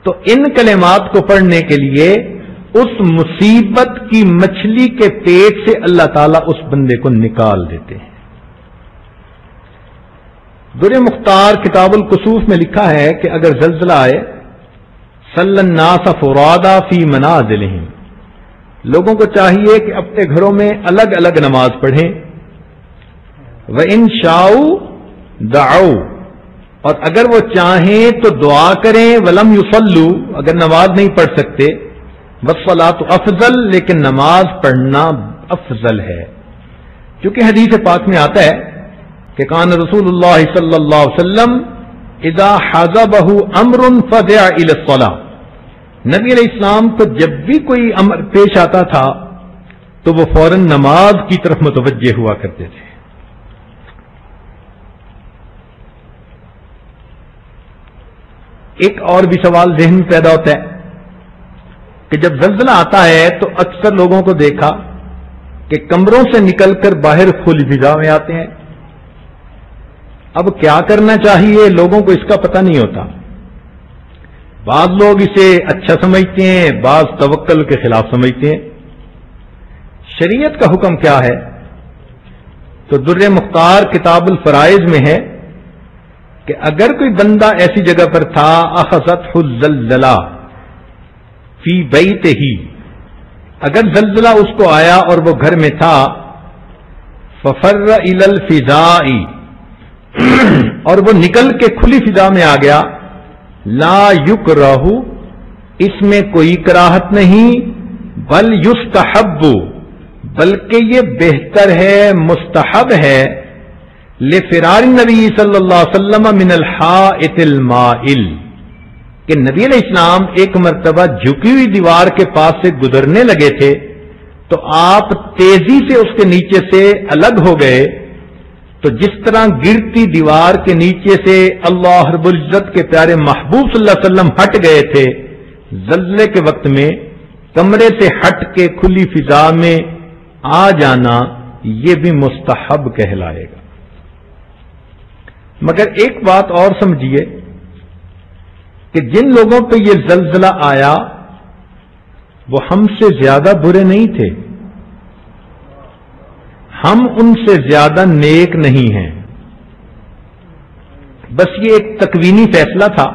تو ان کلمات کو پڑھنے کے لیے اس مصیبت کی مچھلی کے پیٹ سے اللہ تعالیٰ اس بندے کو نکال دیتے ہیں۔ در مختار کتاب الکسوف میں لکھا ہے کہ اگر زلزلہ آئے صلی الناس فرادا فی منازلہم، لوگوں کو چاہیے کہ اپنے گھروں میں الگ الگ نماز پڑھیں، وَإِن شَاءُوا دَعَوْا، اور اگر وہ چاہیں تو دعا کریں، وَلَمْ يُصَلُّوا، اگر نماز نہیں پڑھ سکتے، وَالصَّلَاةُ أَفْضَلُ، لیکن نماز پڑھنا افضل ہے، کیونکہ حدیث پاک میں آتا ہے کہ کان رسول اللہ صلی اللہ علیہ وسلم اذا حزبه امر فزع الى الصلاة، نبی علیہ السلام کو جب بھی کوئی امر پیش آتا تھا تو وہ فوراً نماز کی طرف متوجہ ہوا کرتے تھے۔ ایک اور بھی سوال ذہن میں پیدا ہوتا ہے کہ جب زلزلہ آتا ہے تو اکثر لوگوں کو دیکھا کہ کمروں سے نکل کر باہر کھلی فضا میں آتے ہیں۔ اب کیا کرنا چاہیے، لوگوں کو اس کا پتہ نہیں ہوتا۔ بعض لوگ اسے اچھا سمجھتے ہیں، بعض توکل کے خلاف سمجھتے ہیں۔ شریعت کا حکم کیا ہے؟ تو در مختار کتاب الفرائض میں ہے کہ اگر کوئی بندہ ایسی جگہ پر تھا اخذتہ الزلزلہ فی بیتہ، اگر زلزلہ اس کو آیا اور وہ گھر میں تھا، ففر الی الفضاء، اور وہ نکل کے کھلی فضا میں آ گیا. لا یکرہ، اس میں کوئی کراہت نہیں، بل یستحب، بلکہ یہ بہتر ہے، مستحب ہے، لفرار النبی صلی اللہ علیہ وسلم من الحائط المائل، کہ نبی علیہ السلام ایک مرتبہ جھکی ہوئی دیوار کے پاس سے گزرنے لگے تھے تو آپ تیزی سے اس کے نیچے سے الگ ہو گئے. تو جس طرح گرتی دیوار کے نیچے سے اللہ رب العزت کے پیارے محبوب صلی اللہ علیہ وسلم ہٹ گئے تھے زلزلے کے وقت میں، کمرے سے ہٹ کے کھلی فضا میں آ جانا یہ بھی مستحب کہلائے گا. مگر ایک بات اور سمجھیے کہ جن لوگوں پہ یہ زلزلہ آیا وہ ہم سے زیادہ برے نہیں تھے، ہم ان سے زیادہ نیک نہیں ہیں. بس یہ ایک تکوینی فیصلہ تھا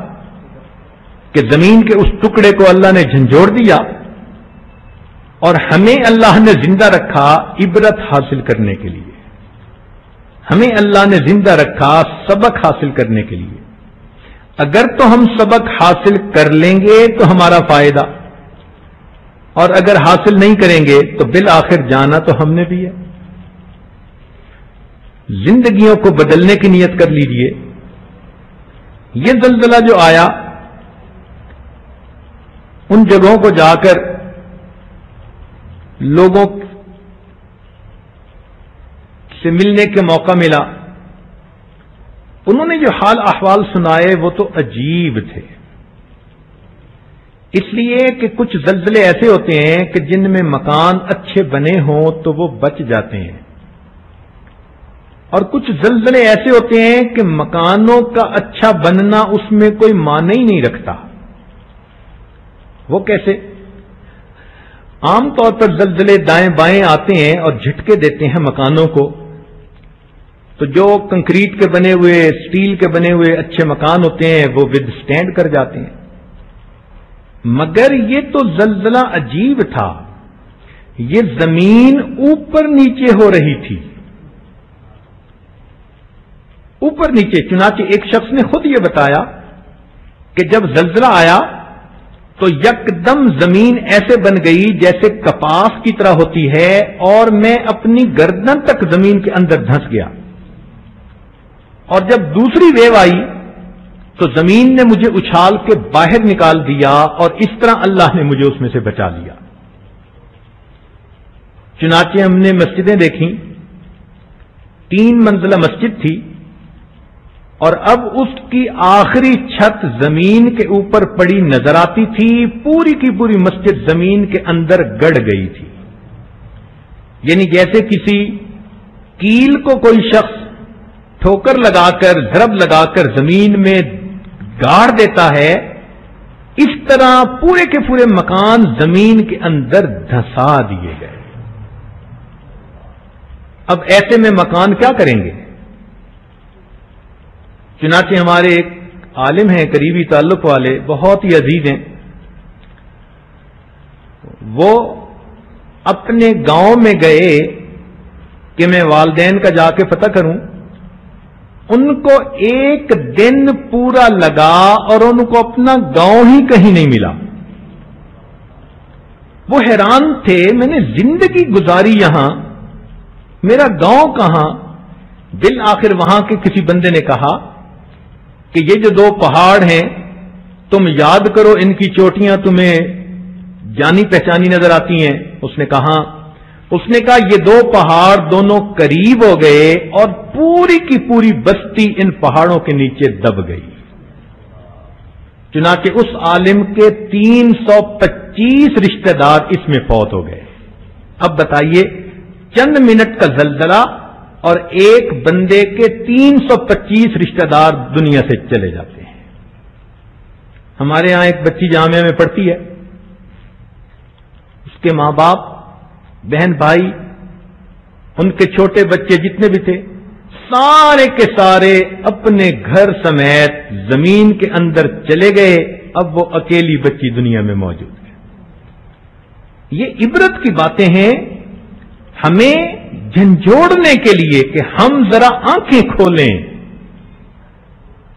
کہ زمین کے اس ٹکڑے کو اللہ نے جھنجھوڑ دیا اور ہمیں اللہ نے زندہ رکھا عبرت حاصل کرنے کے لیے، ہمیں اللہ نے زندہ رکھا سبق حاصل کرنے کے لیے. اگر تو ہم سبق حاصل کر لیں گے تو ہمارا فائدہ، اور اگر حاصل نہیں کریں گے تو بالآخر جانا تو ہم نے بھی ہے. زندگیوں کو بدلنے کی نیت کر لیجئے. یہ زلزلہ جو آیا ان جگہوں کو جا کر لوگوں سے ملنے کے موقع ملا، انہوں نے جو حال احوال سنائے وہ تو عجیب تھے. اس لیے کہ کچھ زلزلے ایسے ہوتے ہیں کہ جن میں مکان اچھے بنے ہوں تو وہ بچ جاتے ہیں، اور کچھ زلزلے ایسے ہوتے ہیں کہ مکانوں کا اچھا بننا اس میں کوئی معنی ہی نہیں رکھتا. وہ کیسے؟ عام طور پر زلزلے دائیں بائیں آتے ہیں اور جھٹکے دیتے ہیں مکانوں کو، تو جو کنکریٹ کے بنے ہوئے، سٹیل کے بنے ہوئے اچھے مکان ہوتے ہیں وہ ود سٹینڈ کر جاتے ہیں. مگر یہ تو زلزلہ عجیب تھا، یہ زمین اوپر نیچے ہو رہی تھی، اوپر نیچے. چنانچہ ایک شخص نے خود یہ بتایا کہ جب زلزلہ آیا تو یکدم زمین ایسے بن گئی جیسے کپاس کی طرح ہوتی ہے، اور میں اپنی گردن تک زمین کے اندر دھنس گیا. اور جب دوسری ویو آئی تو زمین نے مجھے اچھال کے باہر نکال دیا، اور اس طرح اللہ نے مجھے اس میں سے بچا لیا. چنانچہ ہم نے مسجدیں دیکھیں، 3 منزلہ مسجد تھی، اور اب اس کی آخری چھت زمین کے اوپر پڑی نظر آتی تھی. پوری کی پوری مسجد زمین کے اندر گڑ گئی تھی. یعنی جیسے کسی کیل کو کوئی شخص ٹھوکر لگا کر، ضرب لگا کر زمین میں گاڑ دیتا ہے، اس طرح پورے کے پورے مکان زمین کے اندر دھسا دیے گئے. اب ایسے میں مکان کیا کریں گے؟ چنانچہ ہمارے ایک عالم ہیں قریبی تعلق والے، بہت ہی عزیز ہیں، وہ اپنے گاؤں میں گئے کہ میں والدین کا جا کے پتہ کروں. ان کو 1 دن پورا لگا اور ان کو اپنا گاؤں ہی کہیں نہیں ملا. وہ حیران تھے، میں نے زندگی گزاری یہاں، میرا گاؤں کہاں؟ بالآخر وہاں کے کسی بندے نے کہا کہ یہ جو 2 پہاڑ ہیں تم یاد کرو، ان کی چوٹیاں تمہیں جانی پہچانی نظر آتی ہیں. اس نے کہا یہ 2 پہاڑ دونوں قریب ہو گئے اور پوری کی پوری بستی ان پہاڑوں کے نیچے دب گئی. چنانچہ اس عالم کے 325 رشتہ دار اس میں فوت ہو گئے. اب بتائیے، چند منٹ کا زلزلہ اور ایک بندے کے 325 رشتہ دار دنیا سے چلے جاتے ہیں. ہمارے ہاں ایک بچی جامعہ میں پڑھتی ہے، اس کے ماں باپ، بہن بھائی، ان کے چھوٹے بچے جتنے بھی تھے، سارے کے سارے اپنے گھر سمیت زمین کے اندر چلے گئے. اب وہ اکیلی بچی دنیا میں موجود ہے. یہ عبرت کی باتیں ہیں ہمیں جھنجھوڑنے کے لیے کہ ہم ذرا آنکھیں کھولیں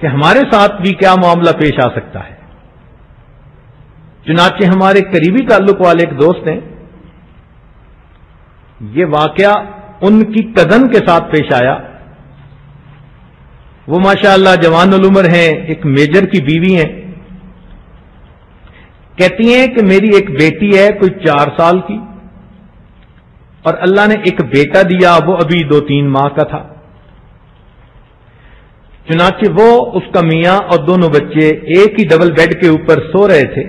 کہ ہمارے ساتھ بھی کیا معاملہ پیش آ سکتا ہے۔ چنانچہ ہمارے قریبی تعلق والے ایک دوست ہیں، یہ واقعہ ان کی کزن کے ساتھ پیش آیا۔ وہ ماشاءاللہ جوان العمر ہیں، ایک میجر کی بیوی ہیں۔ کہتی ہیں کہ میری ایک بیٹی ہے کوئی 4 سال کی، اور اللہ نے ایک بیٹا دیا، وہ ابھی 2-3 ماہ کا تھا۔ چنانچہ وہ، اس کا میاں اور دونوں بچے ایک ہی ڈبل بیڈ کے اوپر سو رہے تھے۔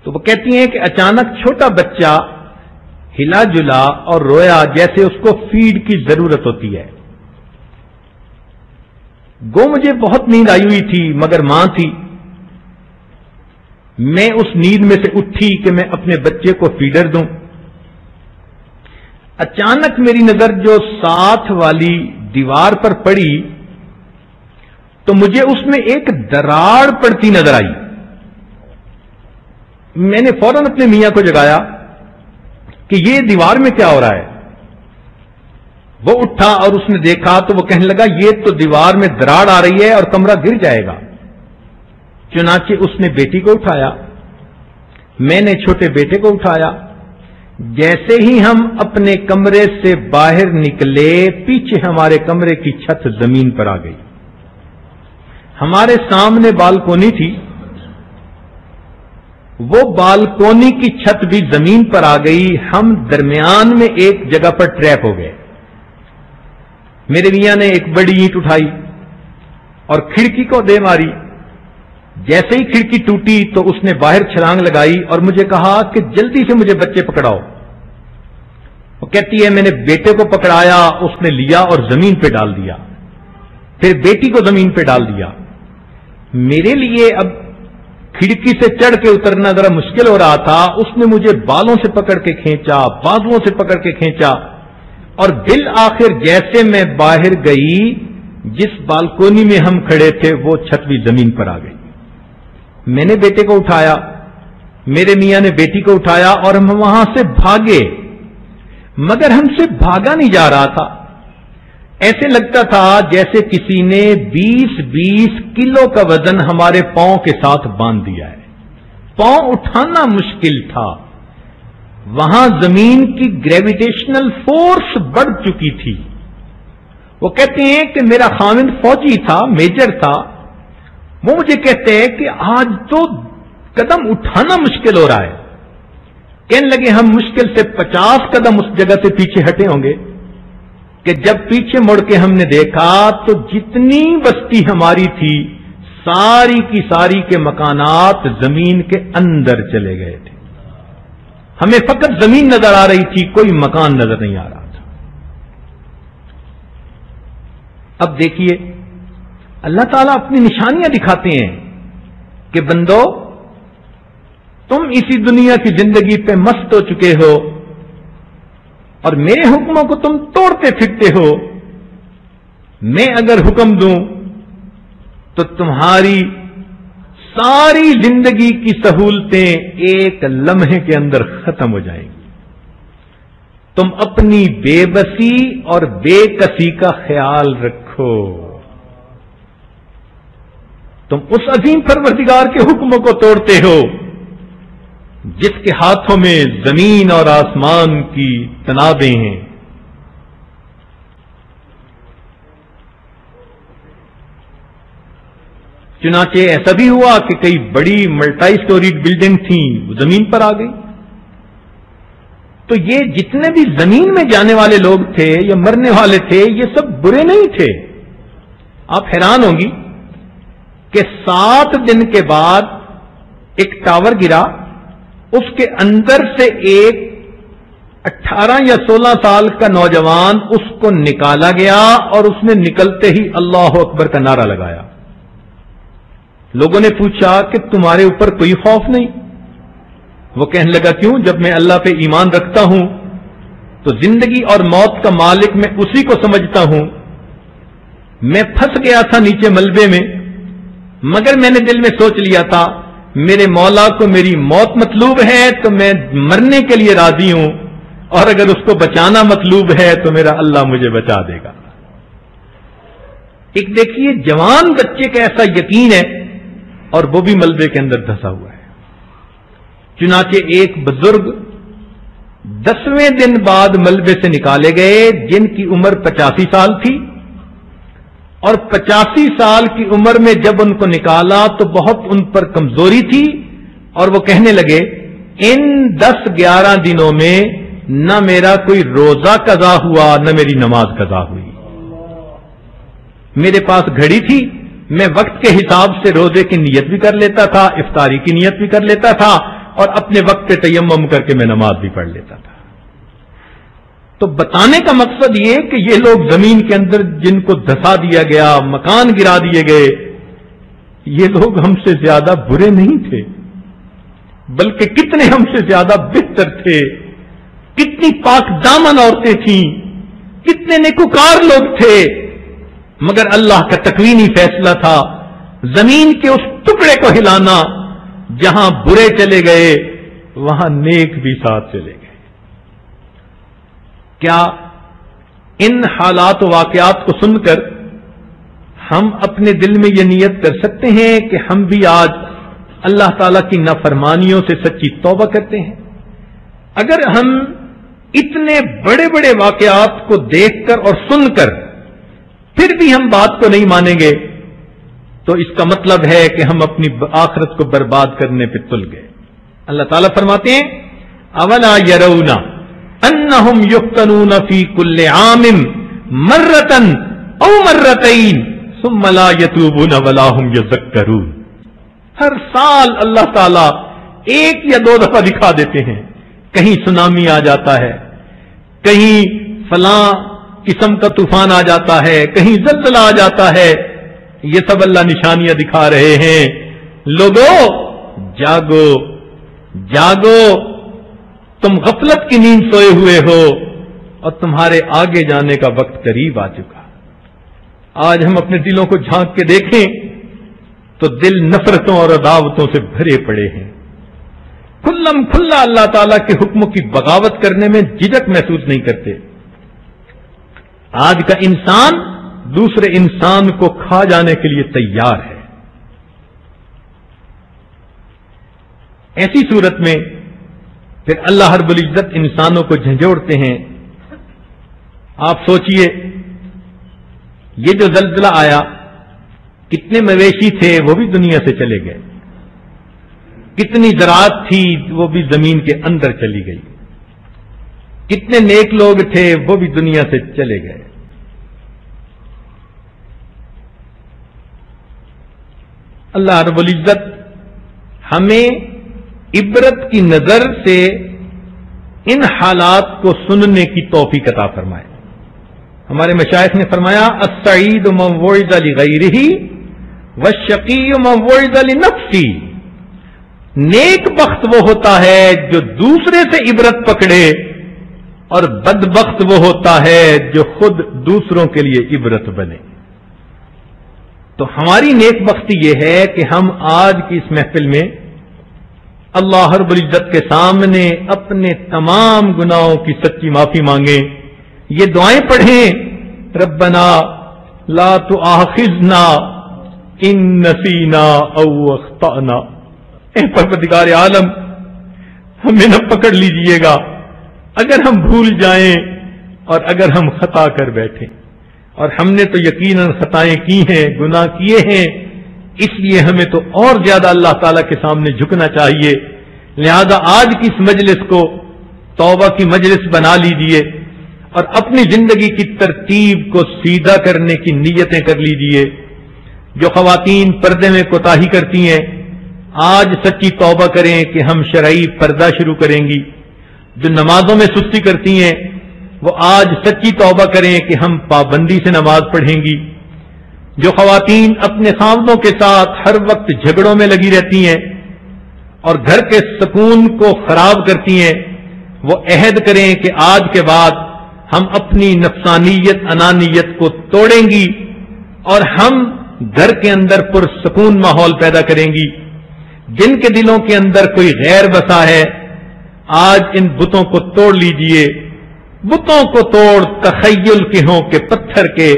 تو وہ کہتی ہیں کہ اچانک چھوٹا بچہ ہلا جلا اور رویا جیسے اس کو فیڈ کی ضرورت ہوتی ہے۔ گو مجھے بہت نیند آئی ہوئی تھی، مگر ماں تھی، میں اس نیند میں سے اٹھی کہ میں اپنے بچے کو فیڈر دوں۔ اچانک میری نظر جو ساتھ والی دیوار پر پڑی تو مجھے اس میں ایک دراڑ پڑتی نظر آئی۔ میں نے فوراً اپنے میاں کو جگایا کہ یہ دیوار میں کیا ہو رہا ہے۔ وہ اٹھا اور اس نے دیکھا تو وہ کہنے لگا یہ تو دیوار میں دراڑ آ رہی ہے اور کمرہ گر جائے گا۔ چنانچہ اس نے بیٹی کو اٹھایا، میں نے چھوٹے بیٹے کو اٹھایا۔ جیسے ہی ہم اپنے کمرے سے باہر نکلے، پیچھے ہمارے کمرے کی چھت زمین پر آ گئی۔ ہمارے سامنے بالکونی تھی، وہ بالکونی کی چھت بھی زمین پر آ گئی۔ ہم درمیان میں ایک جگہ پر ٹریپ ہو گئے۔ میرے میاں نے ایک بڑی اینٹ اٹھائی اور کھڑکی کو دے ماری۔ جیسے ہی کھڑکی ٹوٹی تو اس نے باہر چھلانگ لگائی اور مجھے کہا کہ جلدی سے مجھے بچے پکڑاؤ۔ وہ کہتی ہے میں نے بیٹے کو پکڑایا، اس نے لیا اور زمین پہ ڈال دیا، پھر بیٹی کو زمین پہ ڈال دیا۔ میرے لیے اب کھڑکی سے چڑھ کے اترنا ذرا مشکل ہو رہا تھا۔ اس نے مجھے بالوں سے پکڑ کے کھینچا، بازوؤں سے پکڑ کے کھینچا، اور بالآخر جیسے میں باہر گئی، جس بالکونی میں ہم کھڑے تھے وہ چھت بھی زمین پر آ گئی۔ میں نے بیٹے کو اٹھایا، میرے میاں نے بیٹی کو اٹھایا اور ہم وہاں سے بھاگے، مگر ہم سے بھاگا نہیں جا رہا تھا۔ ایسے لگتا تھا جیسے کسی نے 20-20 کلو کا وزن ہمارے پاؤں کے ساتھ باندھ دیا ہے۔ پاؤں اٹھانا مشکل تھا، وہاں زمین کی گریویٹیشنل فورس بڑھ چکی تھی۔ وہ کہتے ہیں کہ میرا خاوند فوجی تھا، میجر تھا، وہ مجھے کہتے ہیں کہ آج تو قدم اٹھانا مشکل ہو رہا ہے۔ کہنے لگے ہم مشکل سے 50 قدم اس جگہ سے پیچھے ہٹے ہوں گے کہ جب پیچھے مڑ کے ہم نے دیکھا تو جتنی بستی ہماری تھی ساری کی ساری کے مکانات زمین کے اندر چلے گئے تھے۔ ہمیں فقط زمین نظر آ رہی تھی، کوئی مکان نظر نہیں آ رہا تھا۔ اب دیکھیے اللہ تعالیٰ اپنی نشانیاں دکھاتے ہیں کہ بندو تم اسی دنیا کی زندگی پہ مست ہو چکے ہو اور میرے حکموں کو تم توڑتے پھرتے ہو۔ میں اگر حکم دوں تو تمہاری ساری زندگی کی سہولتیں ایک لمحے کے اندر ختم ہو جائیں گی۔ تم اپنی بے بسی اور بے کسی کا خیال رکھو۔ تم اس عظیم پروردگار کے حکموں کو توڑتے ہو جس کے ہاتھوں میں زمین اور آسمان کی تنابیں ہیں۔ چنانچہ ایسا بھی ہوا کہ کئی بڑی ملٹائی سٹوریڈ بلڈنگ تھیں، وہ زمین پر آ گئی۔ تو یہ جتنے بھی زمین میں جانے والے لوگ تھے یا مرنے والے تھے، یہ سب برے نہیں تھے۔ آپ حیران ہوں گی کہ 7 دن کے بعد ایک ٹاور گرا، اس کے اندر سے ایک 18 یا 16 سال کا نوجوان اس کو نکالا گیا اور اس نے نکلتے ہی اللہ اکبر کا نعرہ لگایا۔ لوگوں نے پوچھا کہ تمہارے اوپر کوئی خوف نہیں؟ وہ کہنے لگا کیوں؟ جب میں اللہ پہ ایمان رکھتا ہوں تو زندگی اور موت کا مالک میں اسی کو سمجھتا ہوں۔ میں پھنس گیا تھا نیچے ملبے میں، مگر میں نے دل میں سوچ لیا تھا میرے مولا کو میری موت مطلوب ہے تو میں مرنے کے لیے راضی ہوں، اور اگر اس کو بچانا مطلوب ہے تو میرا اللہ مجھے بچا دے گا۔ ایک دیکھیے جوان بچے کا ایسا یقین ہے اور وہ بھی ملبے کے اندر دھسا ہوا ہے. چنانچہ ایک بزرگ 10ویں دن بعد ملبے سے نکالے گئے جن کی عمر 85 سال تھی، اور 85 سال کی عمر میں جب ان کو نکالا تو بہت ان پر کمزوری تھی، اور وہ کہنے لگے ان 10-11 دنوں میں نہ میرا کوئی روزہ قضا ہوا نہ میری نماز قضا ہوئی. میرے پاس گھڑی تھی، میں وقت کے حساب سے روزے کی نیت بھی کر لیتا تھا، افطاری کی نیت بھی کر لیتا تھا، اور اپنے وقت پہ تیمم کر کے میں نماز بھی پڑھ لیتا تھا. تو بتانے کا مقصد یہ کہ یہ لوگ زمین کے اندر جن کو دھسا دیا گیا، مکان گرا دیے گئے، یہ لوگ ہم سے زیادہ برے نہیں تھے، بلکہ کتنے ہم سے زیادہ بہتر تھے. کتنی پاک دامن عورتیں تھیں، کتنے نیکوکار لوگ تھے، مگر اللہ کا تکوینی فیصلہ تھا زمین کے اس ٹکڑے کو ہلانا جہاں برے چلے گئے وہاں نیک بھی ساتھ چلے گئے. کیا ان حالات و واقعات کو سن کر ہم اپنے دل میں یہ نیت کر سکتے ہیں کہ ہم بھی آج اللہ تعالیٰ کی نافرمانیوں سے سچی توبہ کرتے ہیں؟ اگر ہم اتنے بڑے بڑے واقعات کو دیکھ کر اور سن کر پھر بھی ہم بات کو نہیں مانیں گے تو اس کا مطلب ہے کہ ہم اپنی آخرت کو برباد کرنے پہ تل گئے. اللہ تعالیٰ فرماتے ہیں اولا یرون انہم یفتنون فی کل عام مرتن او مرتین ثم لا یتوبون ولا هم یذکرون. ہر سال اللہ تعالیٰ 1 یا 2 دفعہ دکھا دیتے ہیں. کہیں سونامی آ جاتا ہے، کہیں فلاں قسم کا طوفان آ جاتا ہے، کہیں زلزلہ آ جاتا ہے. یہ سب اللہ نشانیاں دکھا رہے ہیں. لوگو جاگو جاگو، تم غفلت کی نیند سوئے ہوئے ہو اور تمہارے آگے جانے کا وقت قریب آ چکا. آج ہم اپنے دلوں کو جھانک کے دیکھیں تو دل نفرتوں اور عداوتوں سے بھرے پڑے ہیں. کھلم کھلا اللہ تعالیٰ کے حکموں کی بغاوت کرنے میں جھجک محسوس نہیں کرتے. آج کا انسان دوسرے انسان کو کھا جانے کے لیے تیار ہے. ایسی صورت میں پھر اللہ رب العزت انسانوں کو جھنجھوڑتے ہیں. آپ سوچئے یہ جو زلزلہ آیا، کتنے مویشی تھے وہ بھی دنیا سے چلے گئے، کتنی زراعت تھی وہ بھی زمین کے اندر چلی گئی، کتنے نیک لوگ تھے وہ بھی دنیا سے چلے گئے. اللہ رب العزت ہمیں عبرت کی نظر سے ان حالات کو سننے کی توفیق عطا فرمائے. ہمارے مشائخ نے فرمایا السعید من وعظ لغیرہ والشقی من وعظ لنفسہ. نیک بخت وہ ہوتا ہے جو دوسرے سے عبرت پکڑے، اور بدبخت وہ ہوتا ہے جو خود دوسروں کے لیے عبرت بنے. تو ہماری نیک بختی یہ ہے کہ ہم آج کی اس محفل میں اللہ رب العزت کے سامنے اپنے تمام گناہوں کی سچی معافی مانگیں، یہ دعائیں پڑھیں. ربنا لا تؤاخذنا ان نسینا او اخطأنا. اے پروردگار عالم، ہمیں نہ پکڑ لیجئے گا اگر ہم بھول جائیں اور اگر ہم خطا کر بیٹھیں. اور ہم نے تو یقیناً خطائیں کی ہیں، گناہ کیے ہیں، اس لیے ہمیں تو اور زیادہ اللہ تعالیٰ کے سامنے جھکنا چاہیے. لہذا آج کی اس مجلس کو توبہ کی مجلس بنا لیجئے اور اپنی زندگی کی ترتیب کو سیدھا کرنے کی نیتیں کر لیجئے. جو خواتین پردے میں کوتاہی کرتی ہیں آج سچی توبہ کریں کہ ہم شرعی پردہ شروع کریں گی. جو نمازوں میں سستی کرتی ہیں وہ آج سچی توبہ کریں کہ ہم پابندی سے نماز پڑھیں گی. جو خواتین اپنے خاوندوں کے ساتھ ہر وقت جھگڑوں میں لگی رہتی ہیں اور گھر کے سکون کو خراب کرتی ہیں وہ عہد کریں کہ آج کے بعد ہم اپنی نفسانیت انانیت کو توڑیں گی اور ہم گھر کے اندر پرسکون ماحول پیدا کریں گی. جن کے دلوں کے اندر کوئی غیر بسا ہے آج ان بتوں کو توڑ لیجئے. بتوں کو توڑ تخیل کے ہوں کہ پتھر کے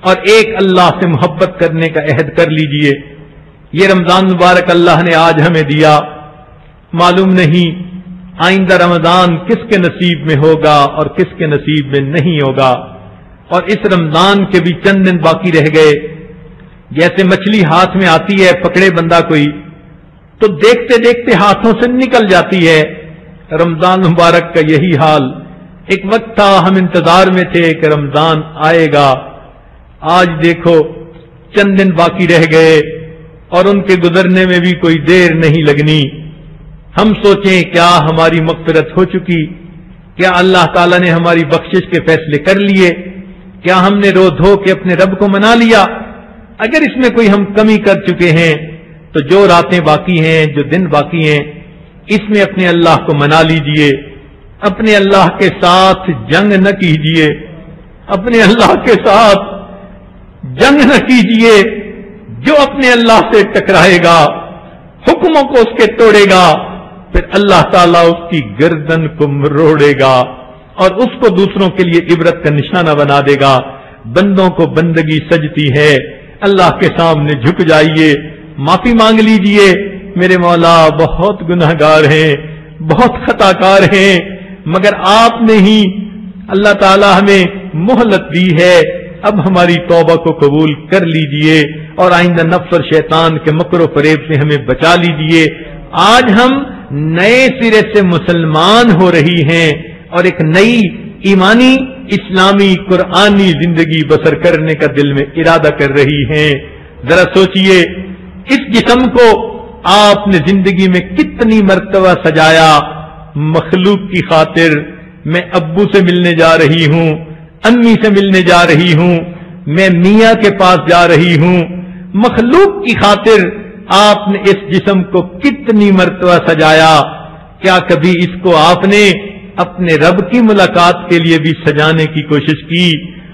اور ایک اللہ سے محبت کرنے کا عہد کر لیجئے۔ یہ رمضان مبارک اللہ نے آج ہمیں دیا، معلوم نہیں آئندہ رمضان کس کے نصیب میں ہوگا اور کس کے نصیب میں نہیں ہوگا، اور اس رمضان کے بھی چند دن باقی رہ گئے۔ جیسے مچھلی ہاتھ میں آتی ہے، پکڑے بندہ کوئی تو دیکھتے دیکھتے ہاتھوں سے نکل جاتی ہے، رمضان مبارک کا یہی حال۔ ایک وقت تھا ہم انتظار میں تھے کہ رمضان آئے گا، آج دیکھو چند دن باقی رہ گئے اور ان کے گزرنے میں بھی کوئی دیر نہیں لگنی۔ ہم سوچیں کیا ہماری مغفرت ہو چکی؟ کیا اللہ تعالیٰ نے ہماری بخشش کے فیصلے کر لیے؟ کیا ہم نے رو دھو کے اپنے رب کو منا لیا؟ اگر اس میں کوئی ہم کمی کر چکے ہیں تو جو راتیں باقی ہیں، جو دن باقی ہیں، اس میں اپنے اللہ کو منا لیجئے، اپنے اللہ کے ساتھ جنگ نہ کیجئے، اپنے اللہ کے ساتھ جنگ نہ کیجئے۔ جو اپنے اللہ سے ٹکرائے گا، حکموں کو اس کے توڑے گا، پھر اللہ تعالیٰ اس کی گردن کو مروڑے گا اور اس کو دوسروں کے لیے عبرت کا نشانہ بنا دے گا۔ بندوں کو بندگی سجتی ہے، اللہ کے سامنے جھک جائیے، معافی مانگ لیجئے۔ میرے مولا بہت گناہگار ہیں، بہت خطا کار ہیں، مگر آپ نے ہی اللہ تعالیٰ ہمیں مہلت دی ہے، اب ہماری توبہ کو قبول کر لیجئے اور آئندہ نفس اور شیطان کے مکر و فریب سے ہمیں بچا لیجئے۔ آج ہم نئے سرے سے مسلمان ہو رہی ہیں اور ایک نئی ایمانی اسلامی قرآنی زندگی بسر کرنے کا دل میں ارادہ کر رہی ہیں۔ ذرا سوچئے، اس جسم کو آپ نے زندگی میں کتنی مرتبہ سجایا مخلوق کی خاطر۔ میں ابو سے ملنے جا رہی ہوں، امی سے ملنے جا رہی ہوں، میں میاں کے پاس جا رہی ہوں، مخلوق کی خاطر آپ نے اس جسم کو کتنی مرتبہ سجایا۔ کیا کبھی اس کو آپ نے اپنے رب کی ملاقات کے لیے بھی سجانے کی کوشش کی؟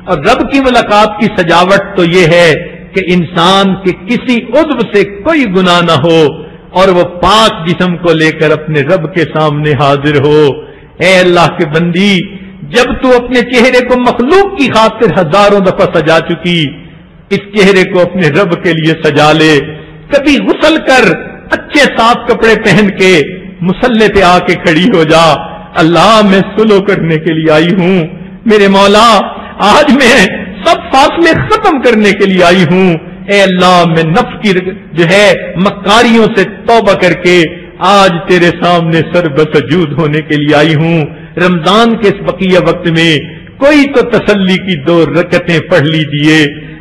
اور رب کی ملاقات کی سجاوٹ تو یہ ہے کہ انسان کے کسی عضو سے کوئی گناہ نہ ہو اور وہ پاک جسم کو لے کر اپنے رب کے سامنے حاضر ہو۔ اے اللہ کے بندی، جب تو اپنے چہرے کو مخلوق کی خاطر ہزاروں دفعہ سجا چکی، اس چہرے کو اپنے رب کے لیے سجا لے۔ کبھی غسل کر اچھے صاف کپڑے پہن کے مصلے پہ آ کے کھڑی ہو جا، اللہ میں سلو کرنے کے لیے آئی ہوں، میرے مولا آج میں سب فاصلے ختم کرنے کے لیے آئی ہوں۔ اے اللہ، میں نفس کی جو ہے مکاریوں سے توبہ کر کے آج تیرے سامنے سر بسجود ہونے کے لیے آئی ہوں۔ رمضان کے اس بقیہ وقت میں کوئی تو تسلی کی 2 رکعتیں پڑھ لیجئے،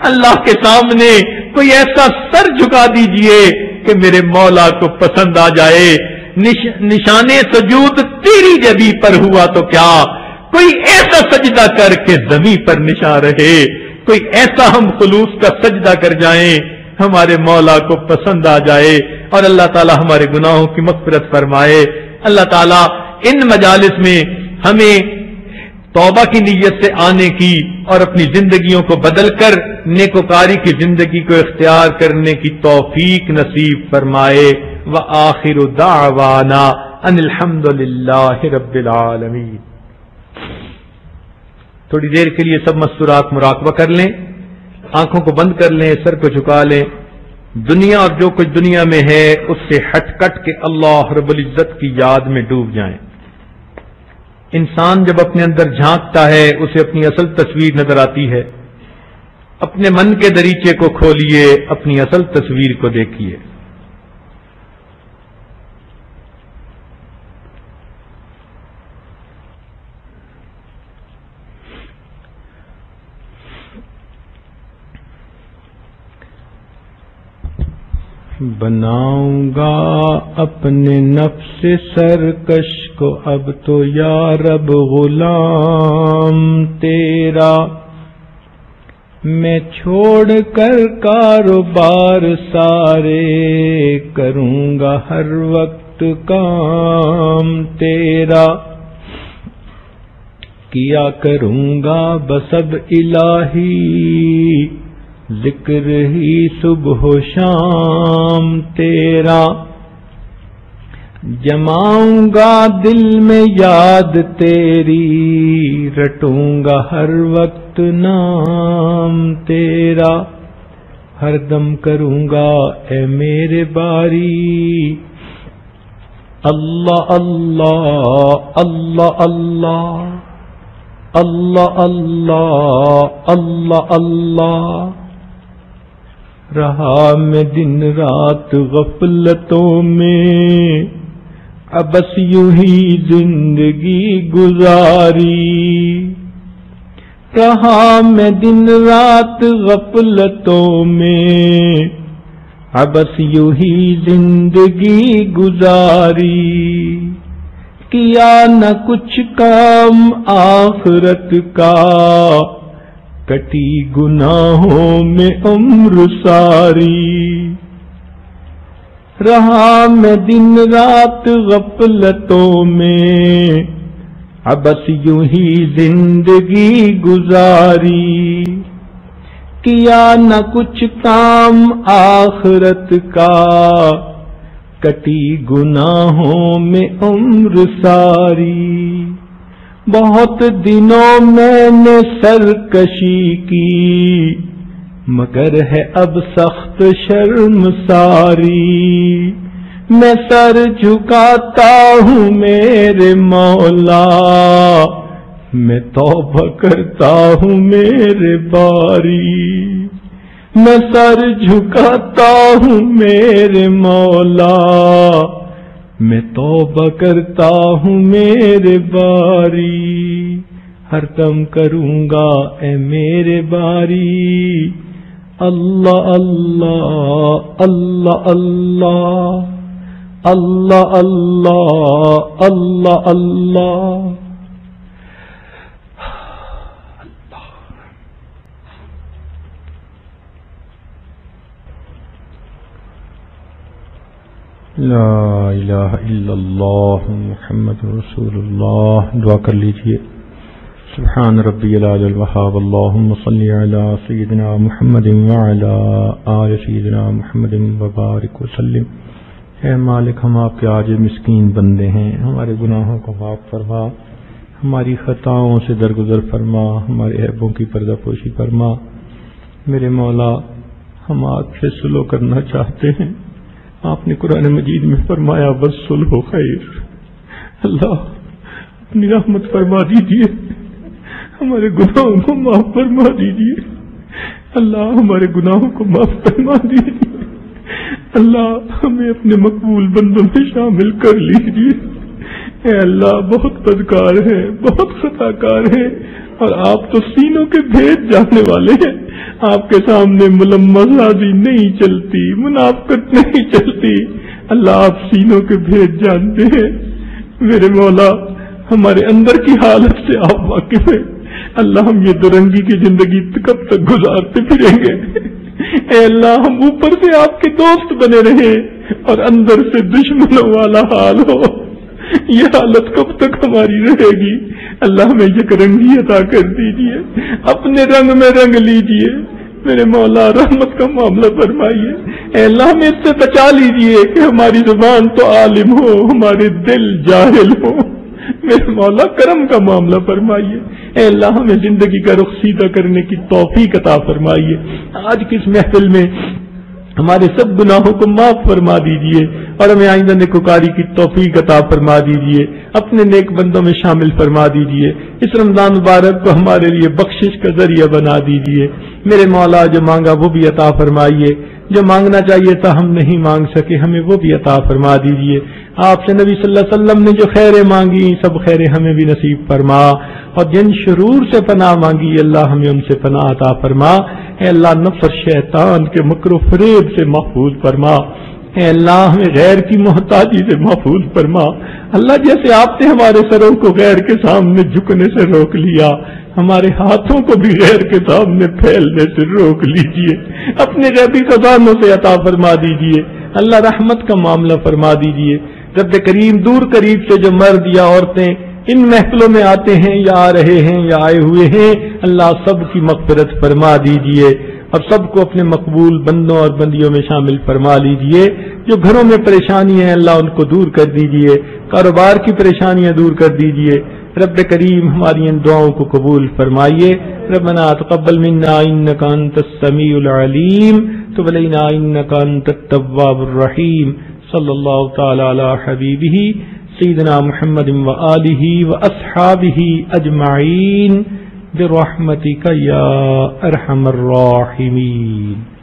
اللہ کے سامنے کوئی ایسا سر جھکا دیجئے کہ میرے مولا کو پسند آ جائے۔ نشان سجود تیری جبی پر ہوا تو کیا، کوئی ایسا سجدہ کر کے زمین پر نشان رہے، کوئی ایسا ہم خلوص کا سجدہ کر جائیں ہمارے مولا کو پسند آ جائے اور اللہ تعالی ہمارے گناہوں کی مغفرت فرمائے۔ اللہ تعالی ان مجالس میں ہمیں توبہ کی نیت سے آنے کی اور اپنی زندگیوں کو بدل کر نیکوکاری کی زندگی کو اختیار کرنے کی توفیق نصیب فرمائے۔ وآخر دعوانا ان الحمد للہ رب العالمین۔ تھوڑی دیر کے لیے سب مستورات مراقبہ کر لیں، آنکھوں کو بند کر لیں، سر کو جھکا لیں، دنیا اور جو کچھ دنیا میں ہے اس سے ہٹ کٹ کے اللہ رب العزت کی یاد میں ڈوب جائیں۔ انسان جب اپنے اندر جھانکتا ہے اسے اپنی اصل تصویر نظر آتی ہے۔ اپنے من کے دریچے کو کھولیے، اپنی اصل تصویر کو دیکھیے۔ بناؤں گا اپنے نفس سرکش کو اب تو یا رب غلام تیرا، میں چھوڑ کر کاروبار سارے کروں گا ہر وقت کام تیرا، کیا کروں گا بس اب الہی ذکر ہی صبح و شام تیرا، جماؤں گا دل میں یاد تیری رٹوں گا ہر وقت بہت نام تیرا ہر دم کروں گا اے میرے باری. اللہ اللہ اللہ اللہ اللہ اللہ اللہ اللہ. رہا میں دن رات غفلتوں میں اب بس یوں ہی زندگی گزاری. رہا میں دن رات غفلتوں میں اب بس یوں ہی زندگی گزاری. کیا نہ کچھ کام آخرت کا کٹی گناہوں میں عمر ساری. رہا میں دن رات غفلتوں میں اب بس یوں ہی زندگی گزاری. کیا نہ کچھ کام آخرت کا کٹی گناہوں میں عمر ساری. بہت دنوں میں نے سرکشی کی مگر ہے اب سخت شرم ساری. میں سر جھکاتا ہوں میرے مولا میں توبہ کرتا ہوں میرے باری. میں سر جھکاتا ہوں میرے مولا میں توبہ کرتا ہوں میرے باری. ہر دم کروں گا اے میرے باری. اللہ اللہ اللہ اللہ اللہ اللہ اللہ اللہ. لا الہ الا اللہ محمد رسول اللہ. دعا کر لیجئے. سبحان ربی العلی الوہاب. اللہم صلی علی سیدنا محمد وعلی آل سیدنا محمد وبارک وسلم. اے مالک ہم آپ کے عاجز مسکین بندے ہیں. ہمارے گناہوں کو معاف فرما, ہماری خطاؤں سے درگزر فرما, ہمارے عیبوں کی پردہ پوشی فرما. میرے مولا ہم آپ سے صلح کرنا چاہتے ہیں. آپ نے قرآن مجید میں فرمایا والصلح خیر. اللہ اپنی رحمت فرما دیجیے, ہمارے گناہوں کو معاف فرما دیجیے. اللہ ہمارے گناہوں کو معاف فرما دیجیے. اللہ ہمیں اپنے مقبول بندوں میں شامل کر لیجیے. اے اللہ بہت بدکار ہیں, بہت خطا کار ہیں, اور آپ تو سینوں کے بھید جاننے والے ہیں. آپ کے سامنے ملمسازی نہیں چلتی, منافقت نہیں چلتی. اللہ آپ سینوں کے بھید جانتے ہیں. میرے مولا ہمارے اندر کی حالت سے آپ واقف ہیں. اللہ ہم یہ درنگی کی زندگی کب تک گزارتے پھریں گے؟ اے اللہ ہم اوپر سے آپ کے دوست بنے رہے اور اندر سے دشمنوں والا حال ہو. یہ حالت کب تک ہماری رہے گی؟ اللہ ہمیں یک رنگی عطا کر دیجیے, اپنے رنگ میں رنگ لیجیے. میرے مولا رحمت کا معاملہ فرمائیے. اے اللہ ہمیں اس سے بچا لیجیے کہ ہماری زبان تو عالم ہو, ہمارے دل جاہل ہو. میرے مولا کرم کا معاملہ فرمائیے. اے اللہ ہمیں زندگی کا رخ سیدھا کرنے کی توفیق عطا فرمائیے. آج کی اس محفل میں ہمارے سب گناہوں کو معاف فرما دیجیے اور ہمیں آئندہ نیکوکاری کی توفیق عطا فرما دیجیے. اپنے نیک بندوں میں شامل فرما دیجیے. اس رمضان مبارک کو ہمارے لیے بخشش کا ذریعہ بنا دیجیے. میرے مولا جو مانگا وہ بھی عطا فرمائیے, جو مانگنا چاہیے تھا ہم نہیں مانگ سکے ہمیں وہ بھی عطا فرما دیجیے. آپ سے نبی صلی اللہ علیہ وسلم نے جو خیریں مانگی سب خیریں ہمیں بھی نصیب فرما, اور جن شرور سے پناہ مانگی اللہ ہمیں ان سے پناہ عطا فرما. اے اللہ نفس اور شیطان کے مکر و فریب سے محفوظ فرما. اے اللہ ہمیں غیر کی محتاجی سے محفوظ فرما. اللہ جیسے آپ نے ہمارے سروں کو غیر کے سامنے جھکنے سے روک لیا, ہمارے ہاتھوں کو بھی غیر کے سامنے پھیلنے سے روک لیجئے. اپنے غیبی خزانوں سے عطا فرما دیجئے. اللہ رحمت کا معاملہ فرما دیجئے. رب کریم دور قریب سے جو مرد یا عورتیں ان محفلوں میں آتے ہیں یا آ رہے ہیں یا آئے ہوئے ہیں, اللہ سب کی مغفرت فرما دیجئے اور سب کو اپنے مقبول بندوں اور بندیوں میں شامل فرما لیجئے. جو گھروں میں پریشانی ہیں اللہ ان کو دور کر دیجئے, کاروبار کی پریشانیاں دور کر دیجئے, رب کریم ہماری ان دعاؤں کو قبول فرمائیے. ربنا تقبل منا انك انت السميع العليم تب علينا انك انت التواب الرحيم. صلی اللہ تعالی علی حبیبہ سیدنا محمد وآلہ واصحابہ اجمعین برحمتک یا ارحم الراحمین.